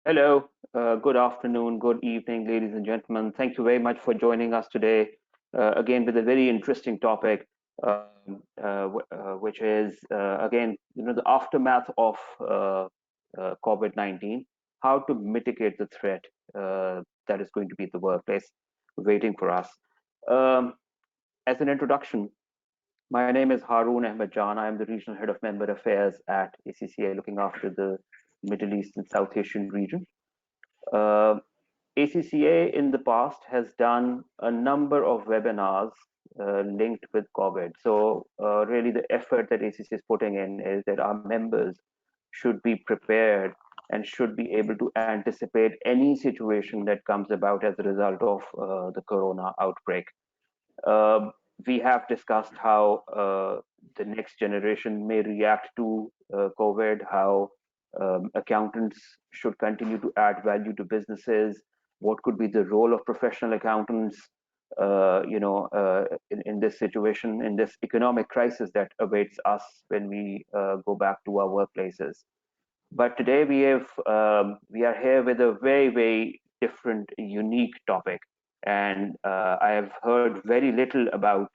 Hello, good afternoon, good evening, ladies and gentlemen. Thank you very much for joining us today, again with a very interesting topic, which is again, the aftermath of COVID-19, how to mitigate the threat that is going to be at the workplace waiting for us. Um, as an introduction, my name is Haroon Ahmed Jan. I am the Regional Head of Member Affairs at ACCA, looking after the Middle East and South Asian region. Uh, ACCA in the past has done a number of webinars linked with COVID. So really the effort that ACCA is putting in is that our members should be prepared and should be able to anticipate any situation that comes about as a result of the corona outbreak. Um, we have discussed how the next generation may react to COVID, how accountants should continue to add value to businesses, what could be the role of professional accountants, in this situation, in this economic crisis that awaits us when we go back to our workplaces. But today we are here with a very very different, unique topic, and I have heard very little about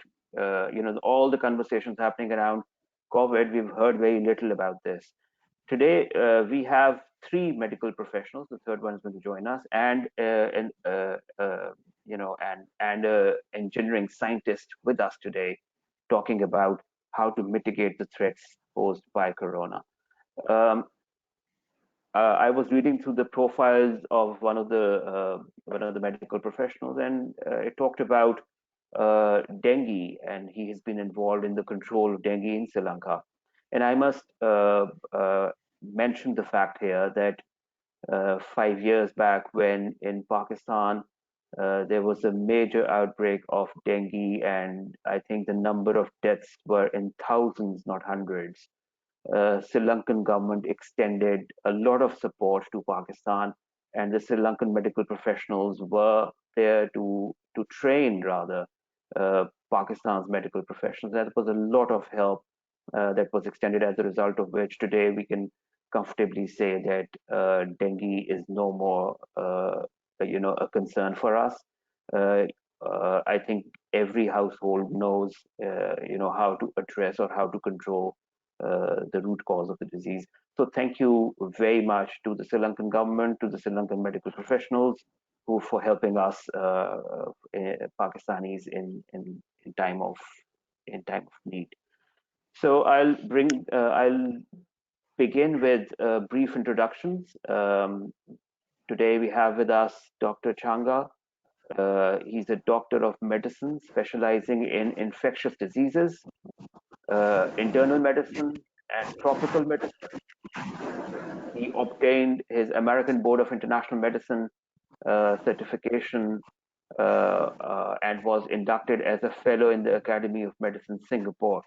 all the conversations happening around COVID. We've heard very little about this. Today we have three medical professionals. The third one is going to join us, and engineering scientist with us today, talking about how to mitigate the threats posed by corona. Um, I was reading through the profiles of one of the medical professionals, and it talked about dengue, and he has been involved in the control of dengue in Sri Lanka. And I must mention the fact here that 5 years back, when in Pakistan there was a major outbreak of dengue, and I think the number of deaths were in thousands, not hundreds. Sri Lankan government extended a lot of support to Pakistan, and the Sri Lankan medical professionals were there to train rather Pakistan's medical professionals. That was a lot of help that was extended, as a result of which today we can comfortably say that dengue is no more a concern for us. Uh, I think every household knows how to address or how to control the root cause of the disease. So thank you very much to the Sri Lankan government, to the Sri Lankan medical professionals, who for helping us Pakistanis in time of need. So I'll begin with brief introductions. Today we have with us Dr. Changa. He's a doctor of medicine specializing in infectious diseases, internal medicine, and tropical medicine. He obtained his American Board of International Medicine certification and was inducted as a fellow in the Academy of Medicine, Singapore.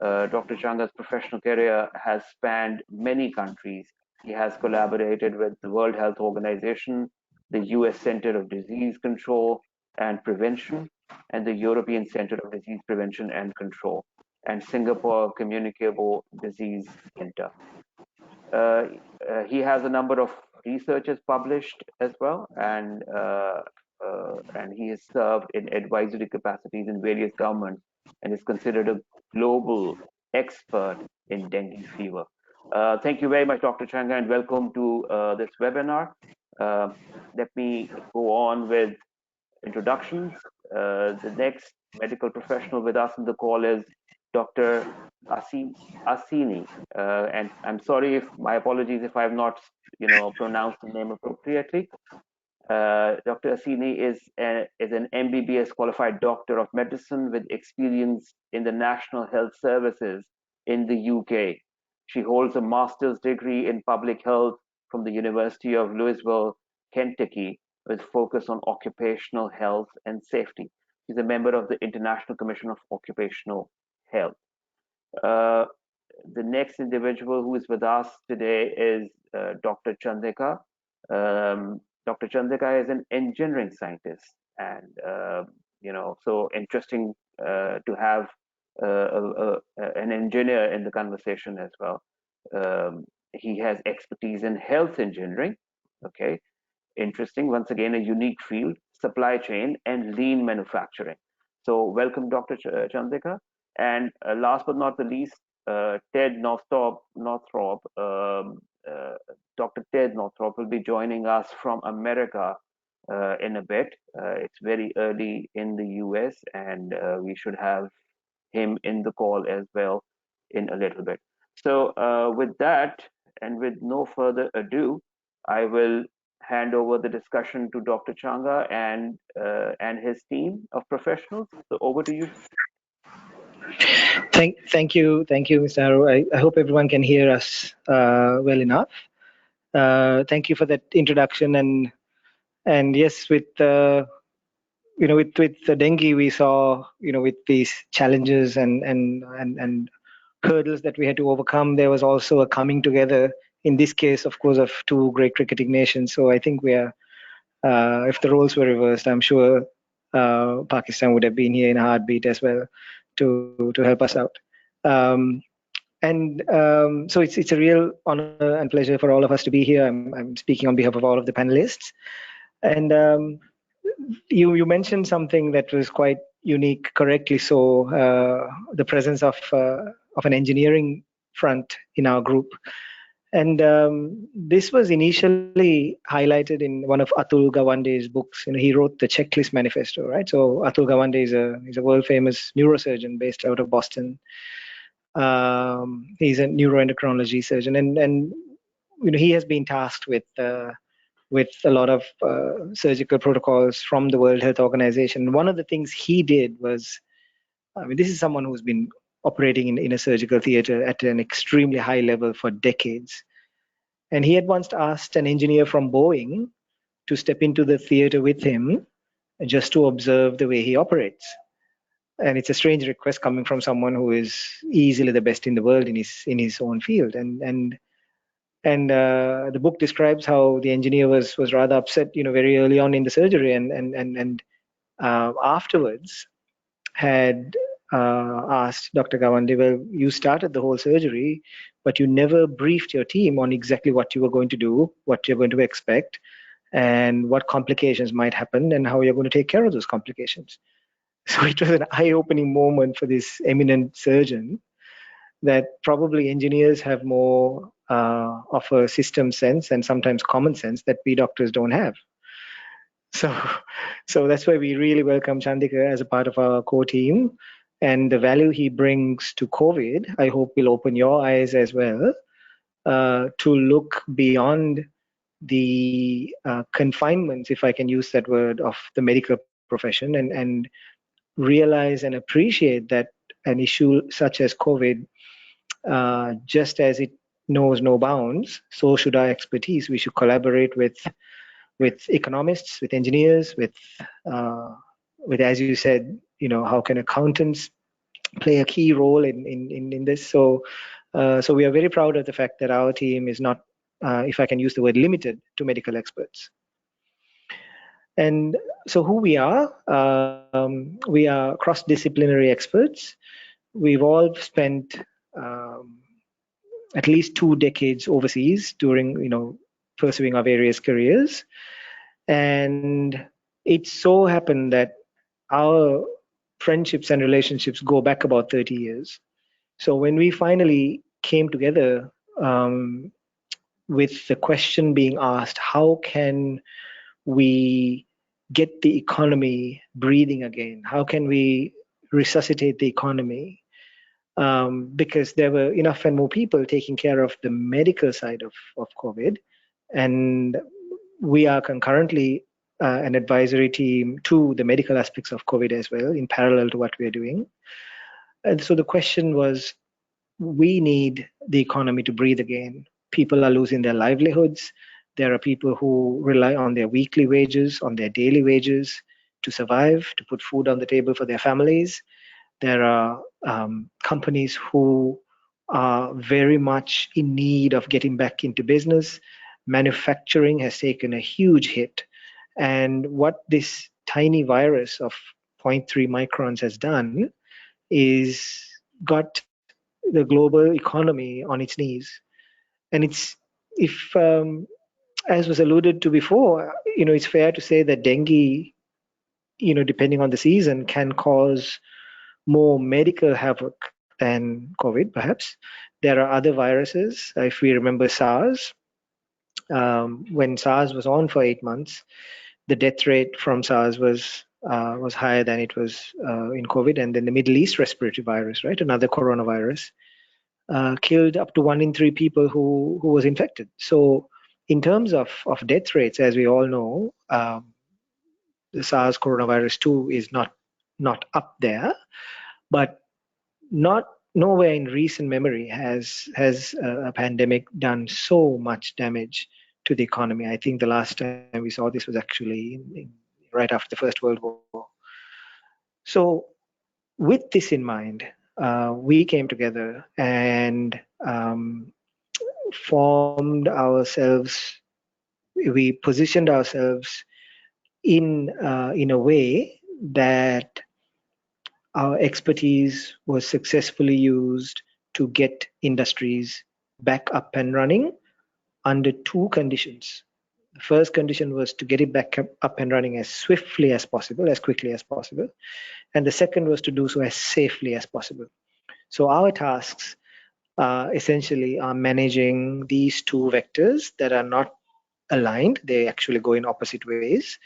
Dr. Changa's professional career has spanned many countries. He has collaborated with the World Health Organization, the US Center of Disease Control and Prevention, and the European Center of Disease Prevention and Control, and Singapore Communicable Disease Center. Uh, he has a number of researches published as well, and he has served in advisory capacities in various governments and is considered a global expert in dengue fever. Thank you very much, Dr. Changa, and welcome to this webinar. Uh, Let me go on with introductions. The next medical professional with us in the call is Dr. Asini, and I'm sorry, if my apologies if I have not, pronounced the name appropriately. Dr. Asini is an MBBS qualified doctor of medicine with experience in the National Health Services in the UK. She holds a master's degree in public health from the University of Louisville, Kentucky, with focus on occupational health and safety. She's a member of the International Commission of Occupational Health. Uh, the next individual who is with us today is Dr. Chandika. Dr. Chandika is an engineering scientist, and so interesting to have an engineer in the conversation as well. He has expertise in health engineering, Okay, interesting. Once again, a unique field, supply chain and lean manufacturing. So, welcome, Dr. Chandika. And last but not the least, Ted Northrop, Dr. Ted Northrop will be joining us from America in a bit. It's very early in the US, and we should have him in the call as well in a little bit. So, with that, and with no further ado, I will hand over the discussion to Dr. Changa and his team of professionals. So, over to you. Thank you, Mr. Haru. I hope everyone can hear us well enough. Thank you for that introduction, and yes, with the dengue, we saw, with these challenges and hurdles that we had to overcome, there was also a coming together. In this case, of course, of two great cricketing nations. So I think we are. If the roles were reversed, I'm sure Pakistan would have been here in a heartbeat as well to help us out. Um, and so it's a real honor and pleasure for all of us to be here. I'm speaking on behalf of all of the panelists. And you mentioned something that was quite unique, correctly so, the presence of an engineering front in our group. And this was initially highlighted in one of Atul Gawande's books. He wrote the Checklist Manifesto, right? So Atul Gawande is a world famous neurosurgeon based out of Boston. He's a neuroendocrinology surgeon, and he has been tasked with a lot of surgical protocols from the World Health Organization. One of the things he did was, this is someone who's been operating in a surgical theater at an extremely high level for decades. And he had once asked an engineer from Boeing to step into the theater with him just to observe the way he operates. And it's a strange request coming from someone who is easily the best in the world in his own field. And the book describes how the engineer was rather upset, very early on in the surgery, and afterwards had asked Dr. Gawande, well, you started the whole surgery, but you never briefed your team on exactly what you were going to do, what you're going to expect, and what complications might happen, and how you're going to take care of those complications. So it was an eye-opening moment for this eminent surgeon that probably engineers have more of a system sense and sometimes common sense that we doctors don't have. So, so that's why we really welcome Chandika as a part of our core team, and the value he brings to COVID, I hope will open your eyes as well, to look beyond the confinements, if I can use that word, of the medical profession, and realize and appreciate that an issue such as COVID, just as it knows no bounds, so should our expertise. We should collaborate with economists, with engineers, with, as you said, how can accountants play a key role in this. So we are very proud of the fact that our team is not, if I can use the word, limited to medical experts. And so who we are cross-disciplinary experts. We've all spent at least 2 decades overseas during, pursuing our various careers. And it so happened that our friendships and relationships go back about 30 years. So when we finally came together, with the question being asked, how can we get the economy breathing again? How can we resuscitate the economy? Because there were enough and more people taking care of the medical side of COVID. And we are concurrently an advisory team to the medical aspects of COVID as well, in parallel to what we are doing. And so the question was, we need the economy to breathe again. People are losing their livelihoods. There are people who rely on their weekly wages, on their daily wages to survive, to put food on the table for their families. There are companies who are very much in need of getting back into business. Manufacturing has taken a huge hit. And what this tiny virus of 0.3 microns has done is got the global economy on its knees. And if as was alluded to before, it's fair to say that dengue, depending on the season, can cause more medical havoc than COVID, perhaps. There are other viruses. If we remember SARS, when SARS was on for 8 months, the death rate from SARS was higher than it was in COVID. And then the Middle East respiratory virus, right, another coronavirus, killed up to 1 in 3 people who was infected. So in terms of death rates, as we all know, the SARS coronavirus 2 is not up there, but not nowhere in recent memory has a pandemic done so much damage to the economy. I think the last time we saw this was actually right after the First World War. So with this in mind, we came together and formed ourselves. We positioned ourselves in a way that our expertise was successfully used to get industries back up and running under two conditions. The first condition was to get it back up and running as swiftly as possible, as quickly as possible. And the second was to do so as safely as possible. So our tasks essentially are managing these two vectors that are not aligned. They actually go in opposite ways,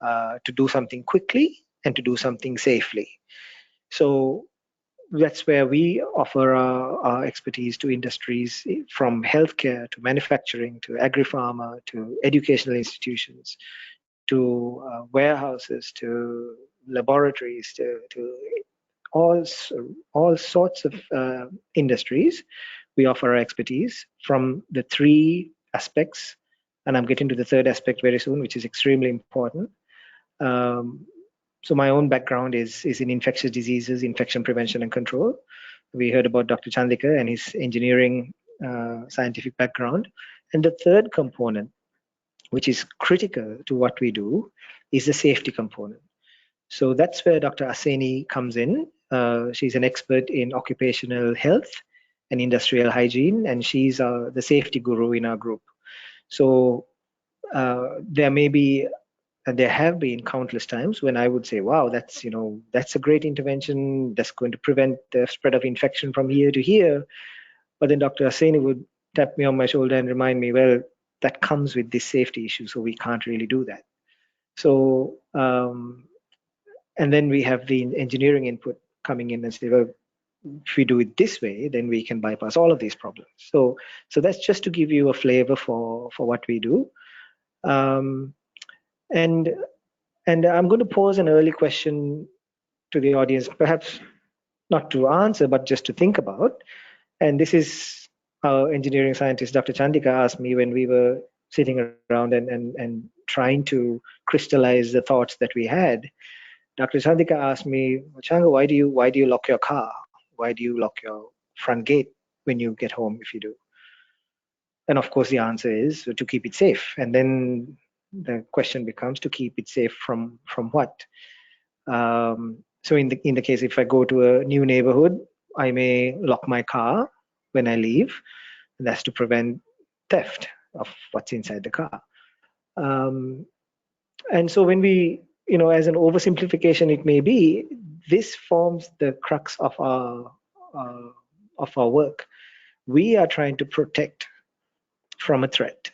to do something quickly and to do something safely. So that's where we offer our expertise to industries from healthcare to manufacturing to agri-pharma to educational institutions to warehouses to laboratories to all, all sorts of industries. We offer our expertise from the three aspects, and I'm getting to the third aspect very soon, which is extremely important. Um, so my own background is in infectious diseases, infection prevention and control. We heard about Dr. Chandika and his engineering scientific background. And the third component, which is critical to what we do, is the safety component. So that's where Dr. Aseni comes in. She's an expert in occupational health and industrial hygiene, and she's the safety guru in our group. So there may be, and there have been countless times when I would say, wow, that's a great intervention that's going to prevent the spread of infection from here to here. But then Dr. Aseni would tap me on my shoulder and remind me, well, that comes with this safety issue, so we can't really do that. So and then we have the engineering input coming in and say, well, if we do it this way, then we can bypass all of these problems. So that's just to give you a flavor for what we do. And I'm going to pose an early question to the audience, perhaps not to answer, but just to think about. And this is our engineering scientist, Dr. Chandika, asked me when we were sitting around and trying to crystallize the thoughts that we had. Dr. Chandika asked me, Changa, why do you lock your car? Why do you lock your front gate when you get home, if you do? And of course, the answer is to keep it safe. And then the question becomes to keep it safe from what? So in the case, if I go to a new neighborhood, I may lock my car when I leave, and that's to prevent theft of what's inside the car. And so when we, as an oversimplification, it may be, this forms the crux of our work. We are trying to protect from a threat.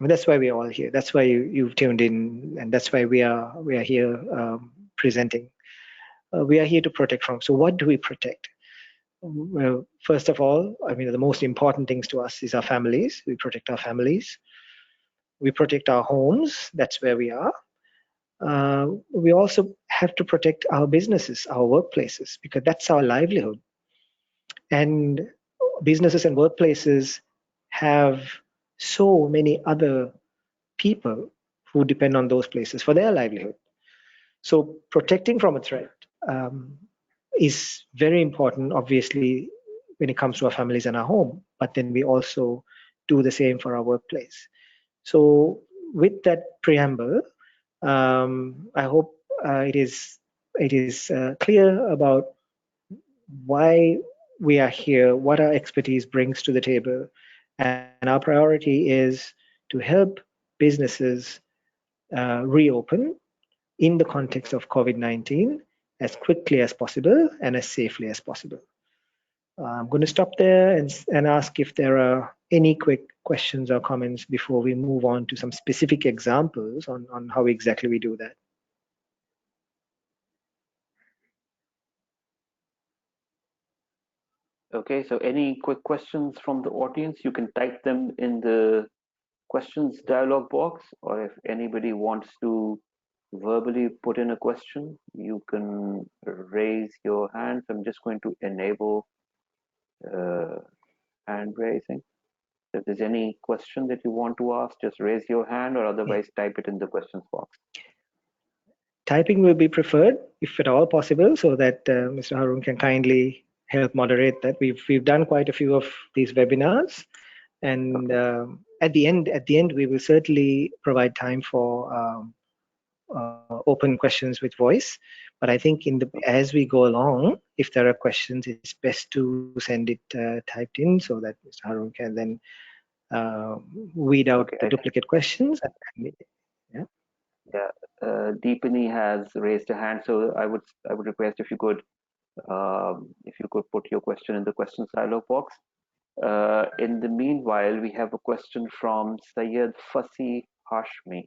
I mean, that's why we're all here. That's why you've tuned in, and that's why we are here presenting. We are here to protect from. So what do we protect? Well, first of all, I mean, the most important things to us is our families. We protect our families. We protect our homes. That's where we are. We also have to protect our businesses, our workplaces, because that's our livelihood. And businesses and workplaces have so many other people who depend on those places for their livelihood. So protecting from a threat is very important, obviously, when it comes to our families and our home, but then we also do the same for our workplace. So with that preamble, I hope it is clear about why we are here, what our expertise brings to the table, and our priority is to help businesses reopen in the context of COVID-19 as quickly as possible and as safely as possible. I'm going to stop there and ask if there are any quick questions or comments before we move on to some specific examples on how exactly we do that. Okay, so any quick questions from the audience? You can type them in the questions dialog box, or if anybody wants to verbally put in a question, you can raise your hand. So I'm just going to enable hand raising. If there's any question that you want to ask, just raise your hand, or otherwise type it in the questions box. Typing will be preferred, if at all possible, so that Mr. Harun can kindly help moderate that. We've done quite a few of these webinars, and Okay. at the end, we will certainly provide time for open questions with voice. But I think as we go along, if there are questions, it's best to send it typed in so that Mr. Harun can then weed out Okay. the duplicate questions. Yeah. Yeah. Deepani has raised a hand, so I would request if you could put your question in the questions dialog box. In the meanwhile, we have a question from Syed Fasi Hashmi.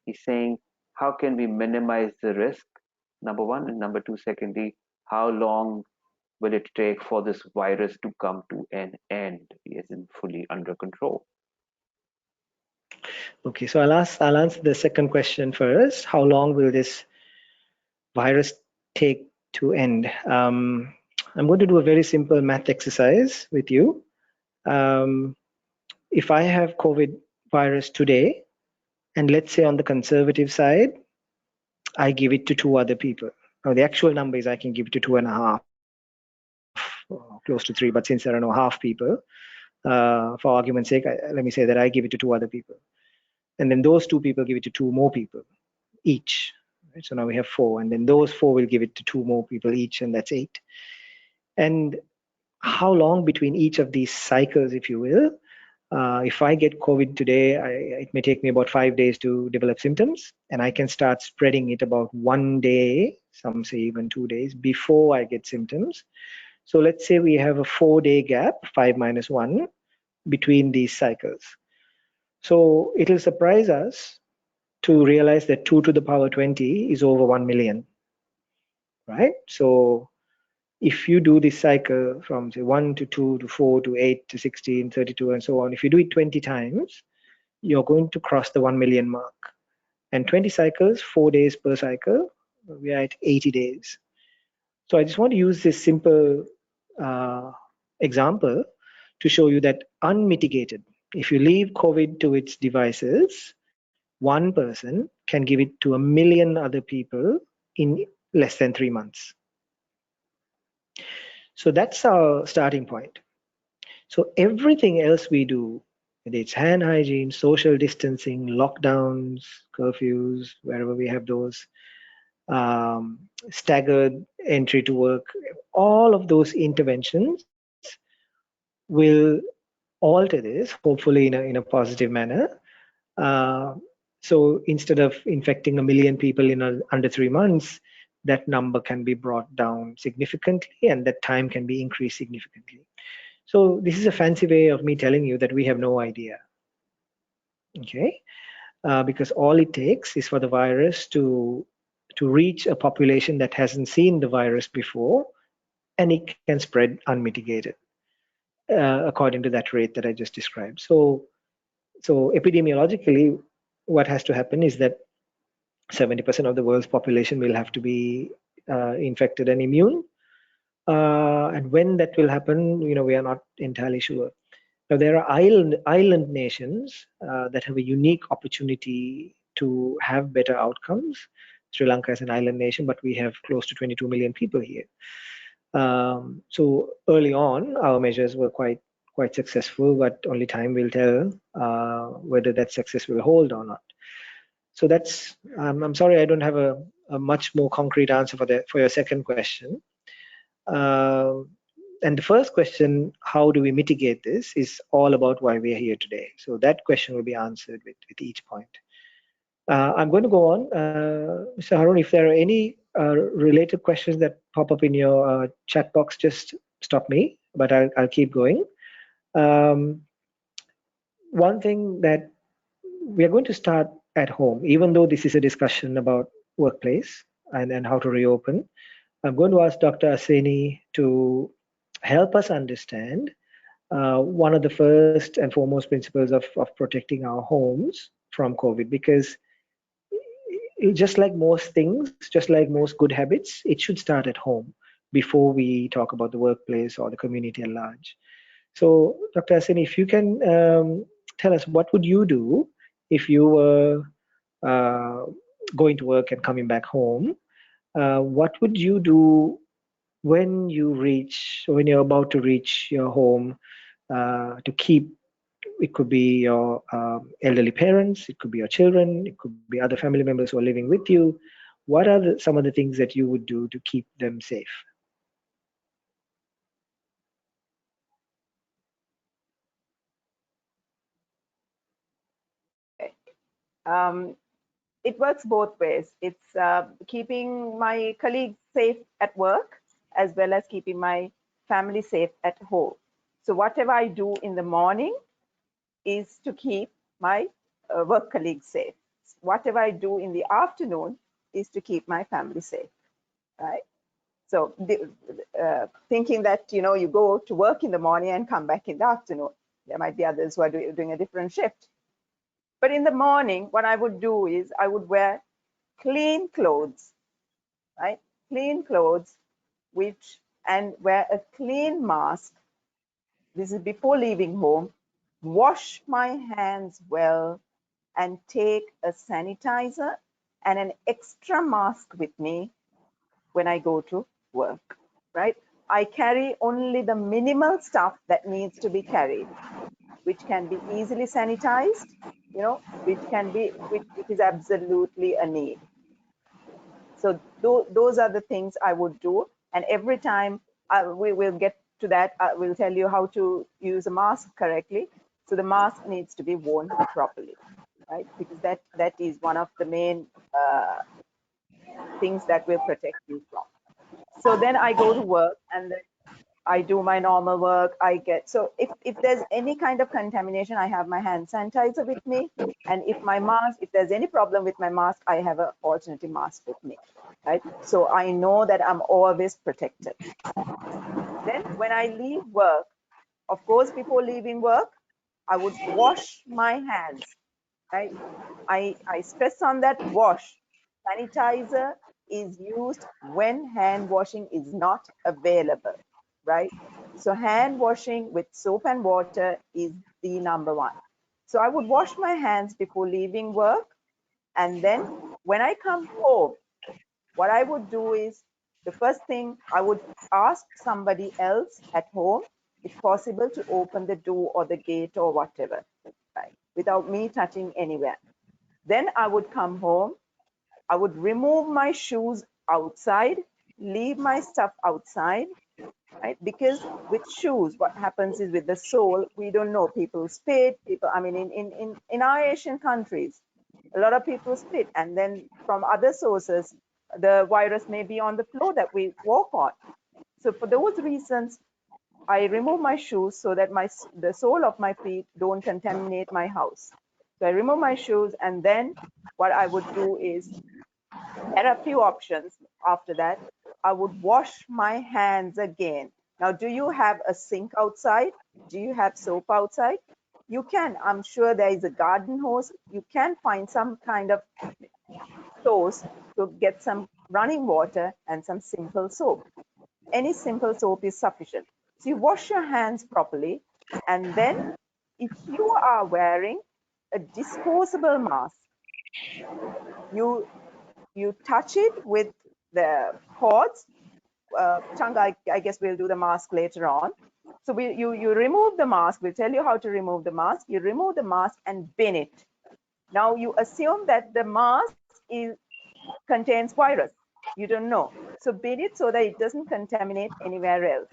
He's saying, how can we minimize the risk? Number one, and number two, secondly, how long will it take for this virus to come to an end? Isn't fully under control. Okay, so I'll answer the second question first. How long will this virus take to end? I'm going to do a very simple math exercise with you. If I have COVID virus today, and let's say on the conservative side, I give it to 2 other people. Now the actual number is I can give it to 2.5, close to 3, but since there are no half people, for argument's sake, let me say that I give it to 2 other people. And then those 2 people give it to 2 more people each. Right? So now we have 4, and then those 4 will give it to 2 more people each, and that's 8. And how long between each of these cycles, if you will, if I get COVID today, it may take me about 5 days to develop symptoms, and I can start spreading it about 1 day, some say even 2 days, before I get symptoms. So let's say we have a 4-day gap, 5 minus 1, between these cycles. So it'll surprise us to realize that 2 to the power 20 is over 1 million, right? So if you do this cycle from say 1 to 2 to 4 to 8 to 16, 32, and so on, if you do it 20 times, you're going to cross the 1 million mark. And 20 cycles, 4 days per cycle, we are at 80 days. So I just want to use this simple example to show you that unmitigated, if you leave COVID to its devices, one person can give it to 1 million other people in less than 3 months. So that's our starting point. So everything else we do, whether it's hand hygiene, social distancing, lockdowns, curfews, wherever we have those, staggered entry to work, all of those interventions will alter this, hopefully in a positive manner. So instead of infecting 1 million people in under 3 months, that number can be brought down significantly, and that time can be increased significantly. So this is a fancy way of me telling you that we have no idea, okay? Because all it takes is for the virus to reach a population that hasn't seen the virus before, and it can spread unmitigated, according to that rate that I just described. So epidemiologically, what has to happen is that 70% of the world's population will have to be infected and immune. And when that will happen, we are not entirely sure. Now, there are island nations that have a unique opportunity to have better outcomes. Sri Lanka is an island nation, but we have close to 22 million people here. So early on, our measures were quite successful, but only time will tell whether that success will hold or not. So that's. I'm sorry, I don't have a much more concrete answer for your second question. and the first question, how do we mitigate this, is all about why we are here today. So that question will be answered with each point. I'm going to go on. Mr. Harun, if there are any related questions that pop up in your chat box, just stop me, but I'll keep going. Um, One thing that we are going to start at home, even though this is a discussion about workplace and how to reopen. I'm going to ask Dr. Aseni to help us understand one of the first and foremost principles of protecting our homes from COVID, because just like most things, just like most good habits, it should start at home before we talk about the workplace or the community at large. So, Dr. Aseni, if you can tell us, what would you do if you were uh, going to work and coming back home? What would you do when you're about to reach your home to keep? It could be your elderly parents, it could be your children, it could be other family members who are living with you. What are some of the things that you would do to keep them safe? Um, it works both ways. It's keeping my colleagues safe at work as well as keeping my family safe at home. So whatever I do in the morning is to keep my work colleagues safe. Whatever I do in the afternoon is to keep my family safe, right? So thinking that, you go to work in the morning and come back in the afternoon. There might be others who are doing a different shift. But in the morning, what I would do is I would wear clean clothes, right? Clean clothes, and wear a clean mask. This is before leaving home. Wash my hands well and take a sanitizer and an extra mask with me when I go to work, right? I carry only the minimal stuff that needs to be carried, which can be easily sanitized, which is absolutely a need. So those are the things I would do. And every time we will get to that, we'll tell you how to use a mask correctly. So the mask needs to be worn properly, right? Because that is one of the main things that will protect you from. So then I go to work and then I do my normal work. So if there's any kind of contamination, I have my hand sanitizer with me. And if there's any problem with my mask, I have an alternative mask with me, right? So I know that I'm always protected. Then when I leave work, of course, before leaving work, I would wash my hands, right? I stress on that wash. Sanitizer is used when hand washing is not available, right? So hand washing with soap and water is the number one. So I would wash my hands before leaving work. And then when I come home, what I would do is the first thing I would ask somebody else at home, if possible, to open the door or the gate or whatever, right? Without me touching anywhere. Then I would come home. I would remove my shoes outside, leave my stuff outside, right? Because with shoes, what happens is with the sole, we don't know, people spit, in our Asian countries, a lot of people spit, and then from other sources, the virus may be on the floor that we walk on. So for those reasons, I remove my shoes so that the sole of my feet don't contaminate my house. So I remove my shoes, and then what I would do is, there are a few options after that. I would wash my hands again. Now, do you have a sink outside? Do you have soap outside? You can. I'm sure there is a garden hose. You can find some kind of source to get some running water and some simple soap. Any simple soap is sufficient. So you wash your hands properly, and then if you are wearing a disposable mask, you touch it with the cords. Changa, I guess we'll do the mask later on. So you remove the mask. We'll tell you how to remove the mask. You remove the mask and bin it. Now you assume that the mask contains virus. You don't know. So bin it so that it doesn't contaminate anywhere else.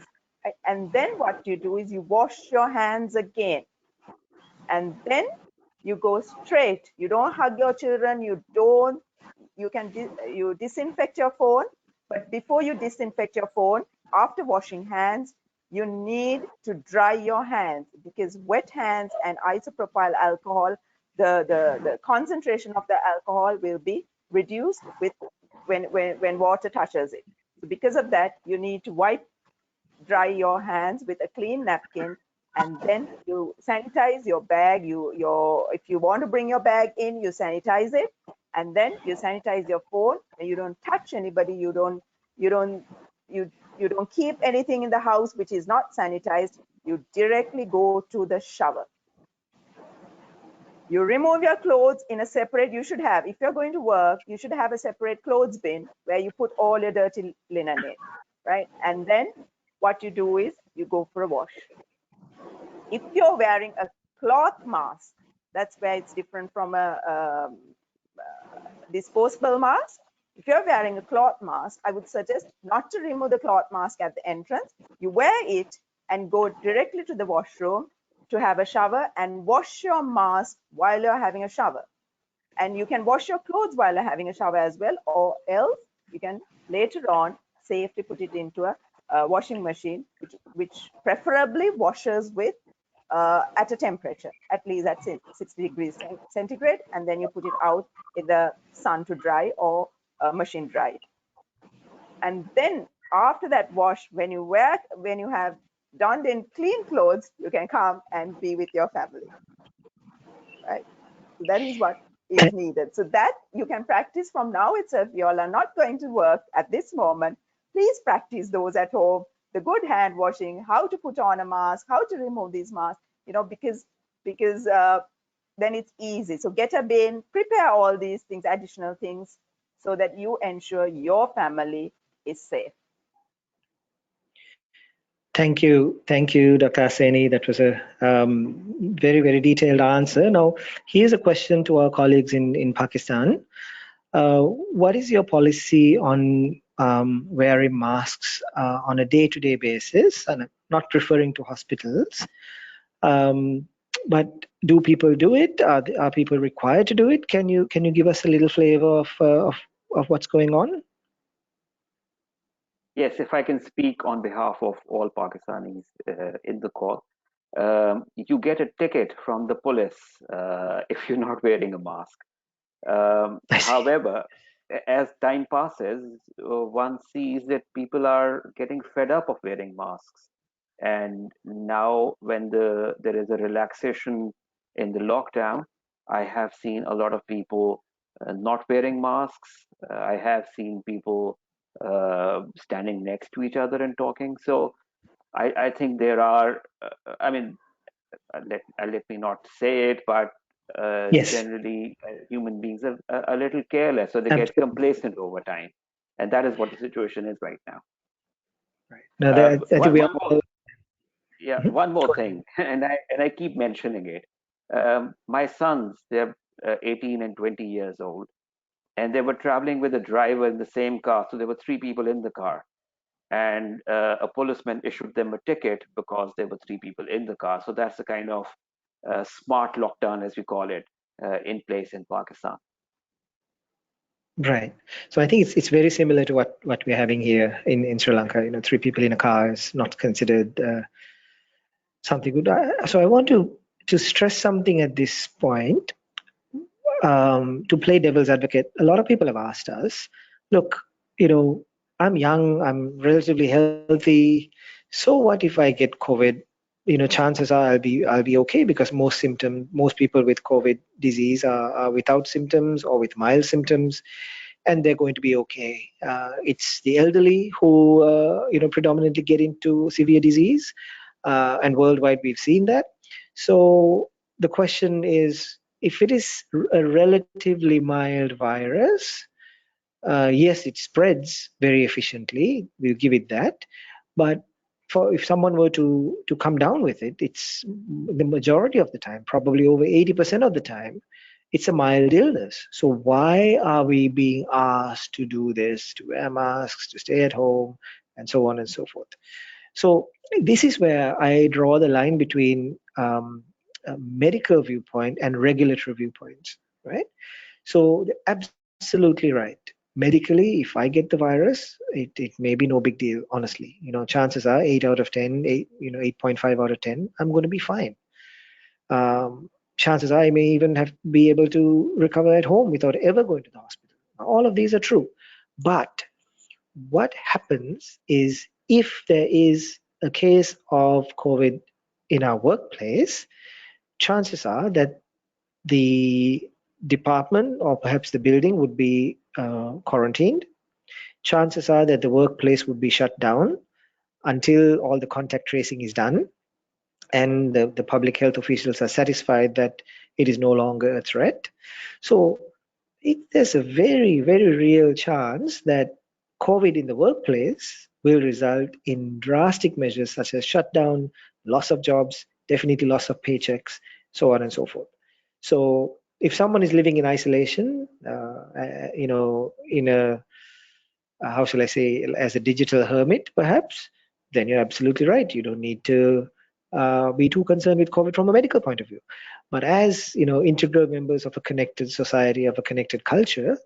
right? And then what you do is you wash your hands again, and then you go straight. You don't hug your children. You disinfect your phone, but before you disinfect your phone, after washing hands, you need to dry your hands, because wet hands and isopropyl alcohol, the concentration of the alcohol will be reduced with when water touches it. So because of that, you need to dry your hands with a clean napkin, and then you sanitize your bag. If you want to bring your bag in, you sanitize it, and then you sanitize your phone. And you don't touch anybody. You don't keep anything in the house which is not sanitized. You directly go to the shower. You remove your clothes in a separate. If you're going to work, you should have a separate clothes bin where you put all your dirty linen in, right? And then what you do is you go for a wash. If you're wearing a cloth mask, that's where it's different from a disposable mask. If you're wearing a cloth mask, I would suggest not to remove the cloth mask at the entrance. You wear it and go directly to the washroom to have a shower, and wash your mask while you're having a shower. And you can wash your clothes while you're having a shower as well, or else you can later on safely put it into a washing machine, which preferably washes with at a temperature, at least at 60 degrees centigrade, and then you put it out in the sun to dry, or machine dry it. And then after that wash, when you have donned in clean clothes, you can come and be with your family, right? So that is what is needed. So that you can practice from now itself. You all are not going to work at this moment. Please practice those at home. The good hand washing, how to put on a mask, how to remove these masks, because then it's easy. So get a bin, prepare all these things, additional things, so that you ensure your family is safe. Thank you, Dr. Aseni. That was a very, very detailed answer. Now, here's a question to our colleagues in Pakistan. What is your policy on wearing masks on a day-to-day basis? And I'm not referring to hospitals, but do people do it? Are people required to do it? Can you give us a little flavor of what's going on? Yes, if I can speak on behalf of all Pakistanis in the call, you get a ticket from the police if you're not wearing a mask. However, as time passes, one sees that people are getting fed up of wearing masks. And now, when there is a relaxation in the lockdown, I have seen a lot of people not wearing masks. I have seen people standing next to each other and talking. So I think there are, I mean, let me not say it, but Yes. generally human beings are a little careless, so they Absolutely. get complacent over time. And that is what the situation is right now. Right. Now, I think we are all... Yeah, one more thing, and I keep mentioning it. My sons, they're 18 and 20 years old, and they were traveling with a driver in the same car. So there were three people in the car, and a policeman issued them a ticket because there were three people in the car. So that's the kind of smart lockdown, as we call it, in place in Pakistan. Right. So I think it's very similar to what we're having here in Sri Lanka. Three people in a car is not considered something good. So I want to stress something at this point, to play devil's advocate. A lot of people have asked us, look, I'm young, I'm relatively healthy. So what if I get COVID? Chances are I'll be okay, because most people with COVID disease are without symptoms or with mild symptoms, and they're going to be okay. It's the elderly who predominantly get into severe disease, and worldwide we've seen that. So the question is, if it is a relatively mild virus, yes, it spreads very efficiently. We'll give it that. But if someone were to come down with it, it's the majority of the time, probably over 80% of the time, it's a mild illness. So why are we being asked to do this, to wear masks, to stay at home, and so on and so forth? So this is where I draw the line between a medical viewpoint and regulatory viewpoints, right? So absolutely right. Medically, if I get the virus, it may be no big deal, honestly. Chances are 8 out of 10, 8.5 out of 10, I'm going to be fine. Chances are I may even be able to recover at home without ever going to the hospital. All of these are true. But what happens is if there is a case of COVID in our workplace, chances are that the department or perhaps the building would be quarantined. Chances are that the workplace would be shut down until all the contact tracing is done and the public health officials are satisfied that it is no longer a threat. So there's a very, very real chance that COVID in the workplace will result in drastic measures such as shutdown, loss of jobs, definitely loss of paychecks, so on and so forth. So if someone is living in isolation, in a, how shall I say, as a digital hermit, perhaps, then you're absolutely right. You don't need to be too concerned with COVID from a medical point of view. But as integral members of a connected society, of a connected culture,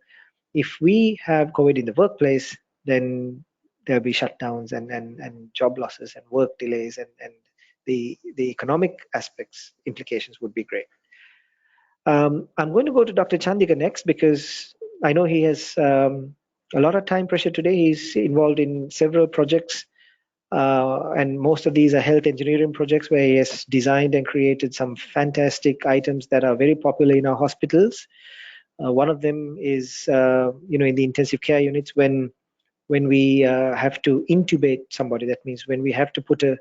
if we have COVID in the workplace, then there'll be shutdowns and job losses and work delays and the economic aspects implications would be great. I'm going to go to Dr. Chandika next because I know he has a lot of time pressure today. He's involved in several projects, and most of these are health engineering projects where he has designed and created some fantastic items that are very popular in our hospitals. One of them is, in the intensive care units when we have to intubate somebody. That means when we have to put a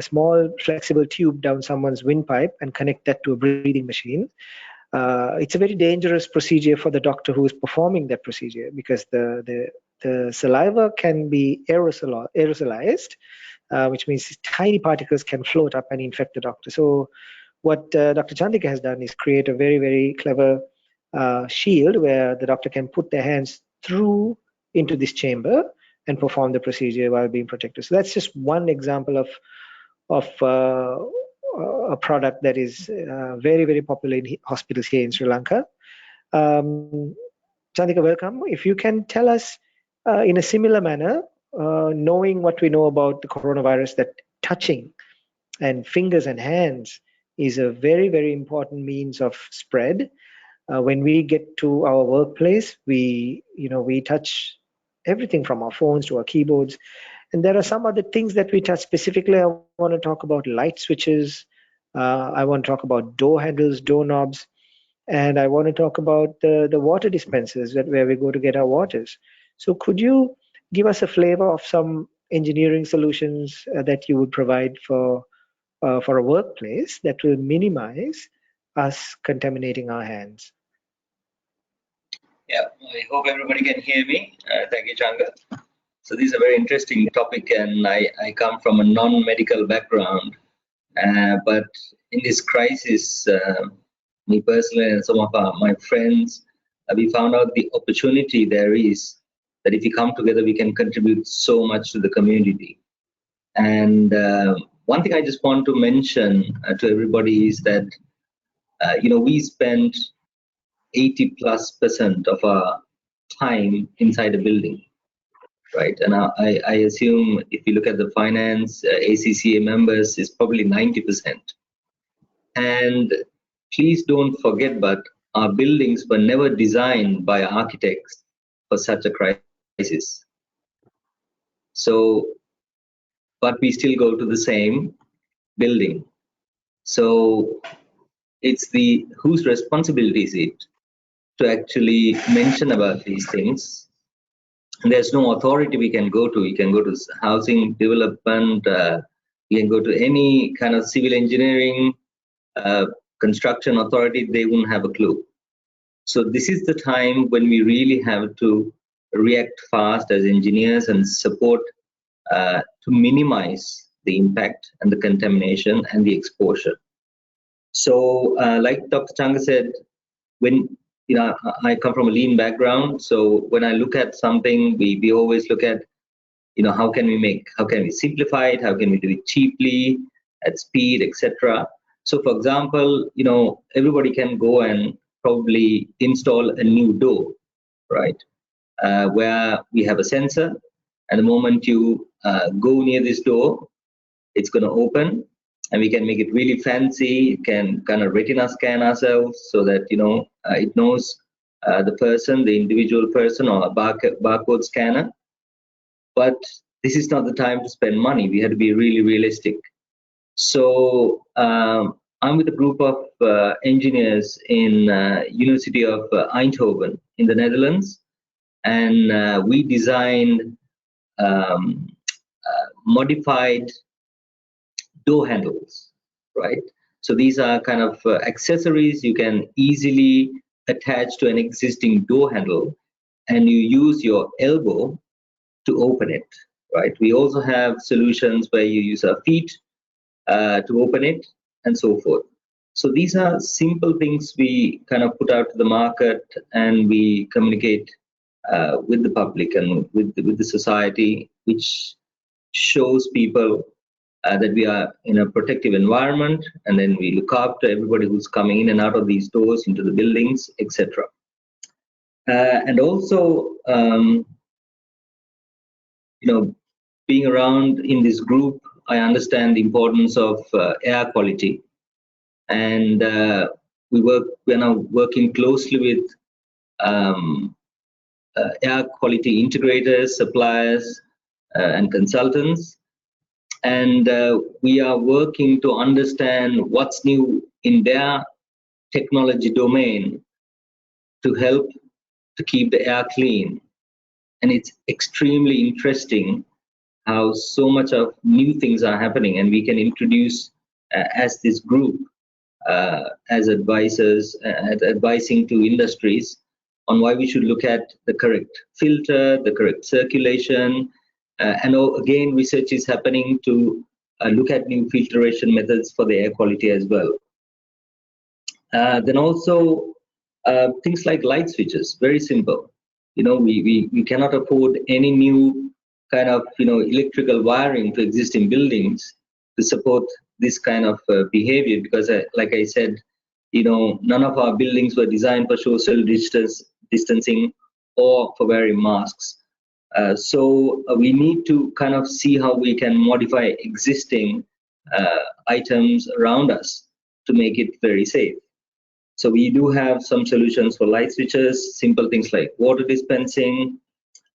small flexible tube down someone's windpipe and connect that to a breathing machine. It's a very dangerous procedure for the doctor who is performing that procedure because the saliva can be aerosolized, which means tiny particles can float up and infect the doctor. So what Dr. Chandika has done is create a very, very clever shield where the doctor can put their hands through into this chamber and perform the procedure while being protected. So that's just one example of a product that is very, very popular in hospitals here in Sri Lanka. Chandika, welcome. If you can tell us in a similar manner, knowing what we know about the coronavirus, that touching and fingers and hands is a very, very important means of spread. When we get to our workplace, we touch everything from our phones to our keyboards. And there are some other things that we touch. Specifically, I want to talk about light switches. I want to talk about door handles, doorknobs. And I want to talk about the water dispensers where we go to get our waters. So could you give us a flavor of some engineering solutions that you would provide for a workplace that will minimize us contaminating our hands? Yeah, I hope everybody can hear me. Thank you, Changa. So this is a very interesting topic, and I come from a non-medical background. But in this crisis, me personally and some of my friends, we found out the opportunity there is that if we come together, we can contribute so much to the community. And one thing I just want to mention to everybody is that, we spend 80+% of our time inside a building, right? And I assume if you look at the finance, ACCA members is probably 90%. And please don't forget, but our buildings were never designed by architects for such a crisis. So, but we still go to the same building. So it's whose responsibility is it to actually mention about these things? And there's no authority we can go to. We can go to housing development, we can go to any kind of civil engineering, construction authority, they won't have a clue. So this is the time when we really have to react fast as engineers and support to minimize the impact and the contamination and the exposure. So like Dr. Changa said, when I come from a lean background, so when I look at something, we always look at how can we simplify it? How can we do it cheaply, at speed, etc. So for example, everybody can go and probably install a new door, right? Where we have a sensor, and the moment you go near this door, it's going to open, and we can make it really fancy. It can kind of retina scan ourselves so that it knows the individual person, or a barcode scanner. But this is not the time to spend money. We have to be really realistic. So I'm with a group of engineers in University of Eindhoven in the Netherlands, and we designed modified door handles, right? So these are kind of accessories you can easily attach to an existing door handle, and you use your elbow to open it, right? We also have solutions where you use our feet to open it, and so forth. So these are simple things we kind of put out to the market, and we communicate with the public and with the society, which shows people that we are in a protective environment, and then we look after everybody who's coming in and out of these doors into the buildings, etc. And also, being around in this group, I understand the importance of air quality, and we're now working closely with air quality integrators, suppliers, and consultants. And we are working to understand what's new in their technology domain to help to keep the air clean. And it's extremely interesting how so much of new things are happening, and we can introduce as this group, as advisors, advising to industries on why we should look at the correct filter, the correct circulation, and again, research is happening to look at new filtration methods for the air quality as well. Then also things like light switches, very simple. We cannot afford any new kind of electrical wiring to existing buildings to support this kind of behavior, because like I said, none of our buildings were designed for social distancing or for wearing masks. So we need to kind of see how we can modify existing items around us to make it very safe. So we do have some solutions for light switches, simple things like water dispensing,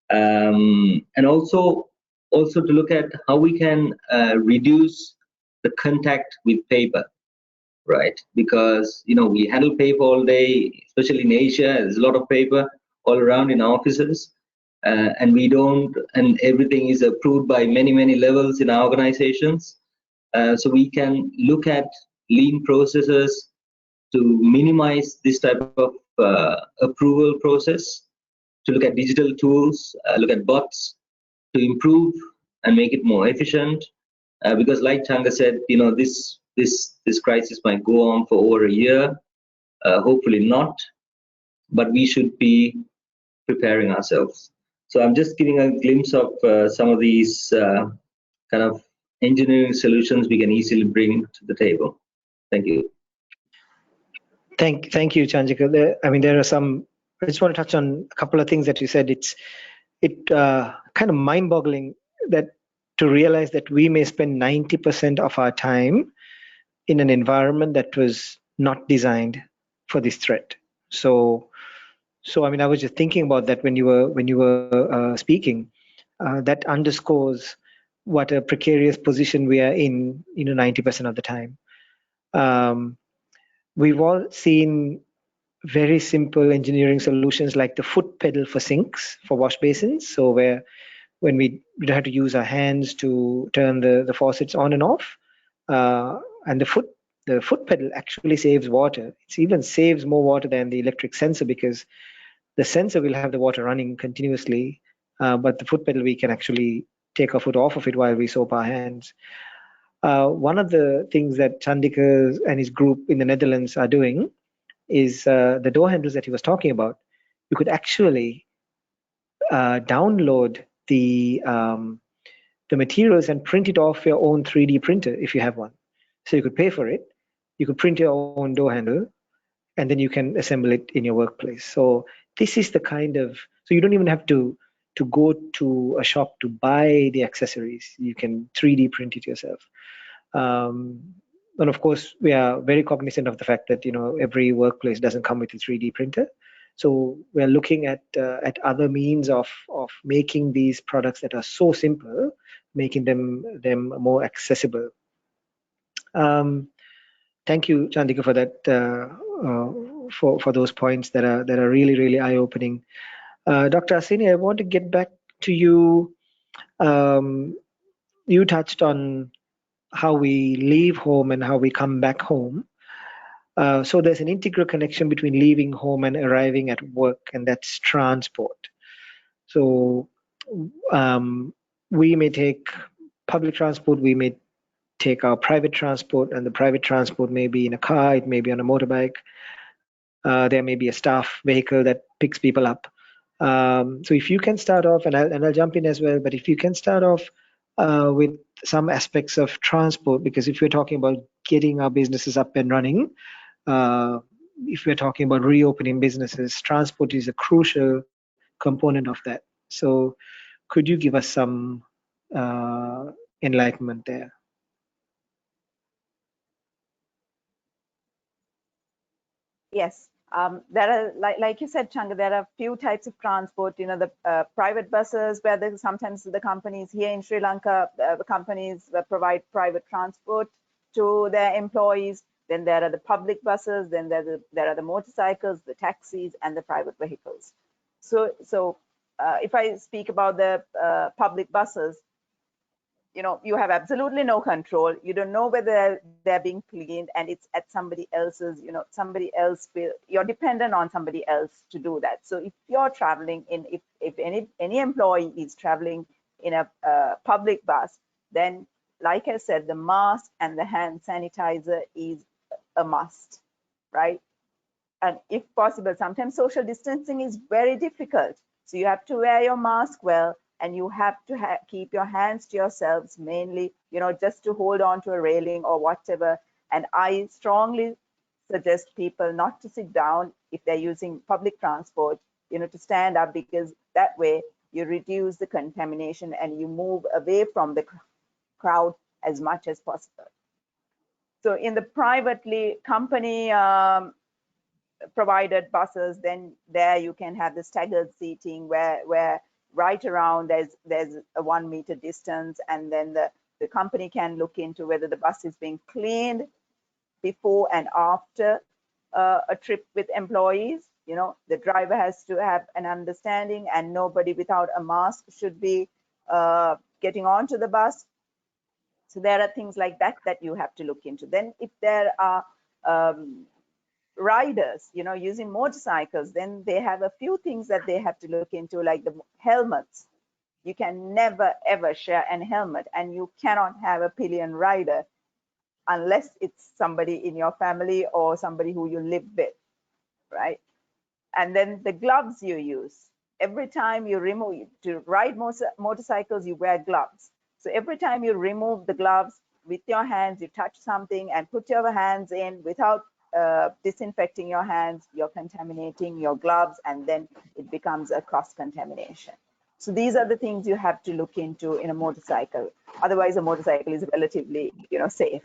and also to look at how we can reduce the contact with paper, right? Because we handle paper all day, especially in Asia. There's a lot of paper all around in our offices. And we don't, and everything is approved by many levels in our organizations. So we can look at lean processes to minimize this type of approval process, to look at digital tools, look at bots to improve and make it more efficient. Because like Changa said, this crisis might go on for over a year, hopefully not, but we should be preparing ourselves. So I'm just giving a glimpse of some of these kind of engineering solutions we can easily bring to the table. Thank you. Thank you, Chandrika. I mean, there are some. I just want to touch on a couple of things that you said. It kind of mind-boggling that to realize that we may spend 90% of our time in an environment that was not designed for this threat. So I mean, I was just thinking about that when you were speaking. That underscores what a precarious position we are in, 90% of the time. We've all seen very simple engineering solutions like the foot pedal for sinks, for wash basins. So when we don't have to use our hands to turn the faucets on and off, and the foot pedal actually saves water. It even saves more water than the electric sensor, because the sensor will have the water running continuously, but the foot pedal, we can actually take our foot off of it while we soap our hands. One of the things that Chandika and his group in the Netherlands are doing is the door handles that he was talking about. You could actually download the the materials and print it off your own 3D printer if you have one. So you could pay for it, you could print your own door handle, and then you can assemble it in your workplace. So this is the kind of, so you don't even have to go to a shop to buy the accessories. You can 3D print it yourself. And of course, we are very cognizant of the fact that every workplace doesn't come with a 3D printer. So we're looking at other means of making these products that are so simple, making them more accessible. Thank you, Chandika, for that. For those points that are really, really eye-opening. Dr. Asini, I want to get back to you. You touched on how we leave home and how we come back home. So there's an integral connection between leaving home and arriving at work, and that's transport. So we may take public transport, we may take our private transport, and the private transport may be in a car, it may be on a motorbike. There may be a staff vehicle that picks people up. So if you can start off, and I'll jump in as well, but if you can start off with some aspects of transport, because if we're talking about getting our businesses up and running, if we're talking about reopening businesses, transport is a crucial component of that. So could you give us some enlightenment there? Yes, there are, like you said, Changa, there are a few types of transport. The private buses, where sometimes the companies here in Sri Lanka, the companies provide private transport to their employees. Then there are the public buses. Then there are the motorcycles, the taxis, and the private vehicles. So if I speak about the public buses, you have absolutely no control. You don't know whether they're being cleaned, and it's at somebody else's, somebody else you're dependent on somebody else to do that. So if you're traveling if any employee is traveling in a public bus, then like I said, the mask and the hand sanitizer is a must, right? And if possible, sometimes social distancing is very difficult. So you have to wear your mask well, and you have to keep your hands to yourselves, mainly, just to hold on to a railing or whatever. And I strongly suggest people not to sit down if they're using public transport, to stand up, because that way you reduce the contamination and you move away from the crowd as much as possible. So in the privately company provided buses, then there you can have the staggered seating where right around there's a 1 meter distance, and then the company can look into whether the bus is being cleaned before and after a trip with employees. The driver has to have an understanding, and nobody without a mask should be getting onto the bus. So there are things like that you have to look into. Then if there are riders, using motorcycles, then they have a few things that they have to look into, like the helmets. You can never ever share an helmet, and you cannot have a pillion rider unless it's somebody in your family or somebody who you live with, right? And then the gloves you use. Every time you remove, to ride motorcycles, you wear gloves. So every time you remove the gloves with your hands, you touch something and put your hands in without disinfecting your hands, you're contaminating your gloves, and then it becomes a cross-contamination. So these are the things you have to look into in a motorcycle. Otherwise, a motorcycle is relatively, safe.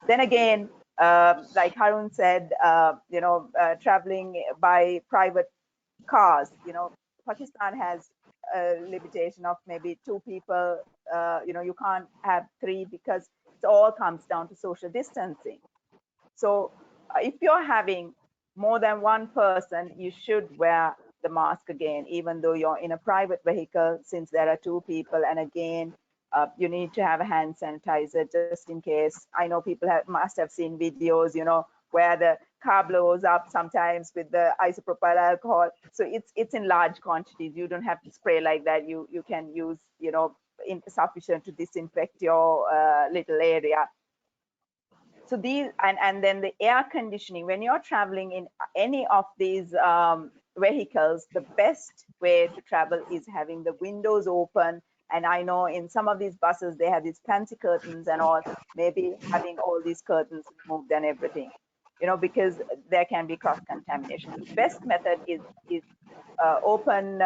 Then again, like Harun said, traveling by private cars. Pakistan has a limitation of maybe 2 people. You can't have 3 because it all comes down to social distancing. So if you're having more than 1 person, you should wear the mask again, even though you're in a private vehicle, since there are 2 people. And again, you need to have a hand sanitizer just in case. I know people must have seen videos, where the car blows up sometimes with the isopropyl alcohol. So it's in large quantities. You don't have to spray like that. You can use, sufficient to disinfect your little area. So these, and then the air conditioning, when you're traveling in any of these vehicles, the best way to travel is having the windows open And I know in some of these buses, they have these fancy curtains and all, maybe having all these curtains removed and everything, because there can be cross-contamination. The best method is open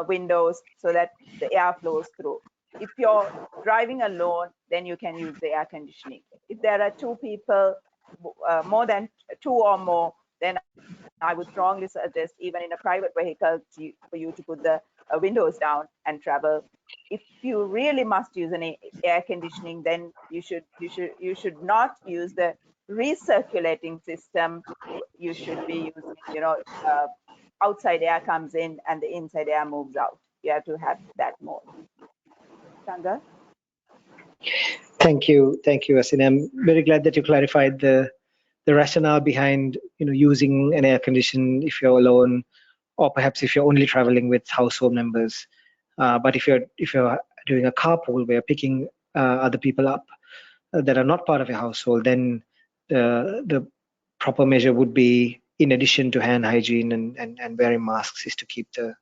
windows so that the air flows through. If you're driving alone, then you can use the air conditioning. If there are two people, more than two or more, then I would strongly suggest, even in a private vehicle, for you to put the windows down and travel. If you really must use an air conditioning, then you should not use the recirculating system. You should be using, outside air comes in and the inside air moves out. You have to have that mode. Shankar? Thank you, Asin. I'm very glad that you clarified the rationale behind using an air condition if you're alone, or perhaps if you're only traveling with household members. But if you're doing a carpool where you're picking other people up that are not part of your household, then the proper measure would be, in addition to hand hygiene and wearing masks, is to keep the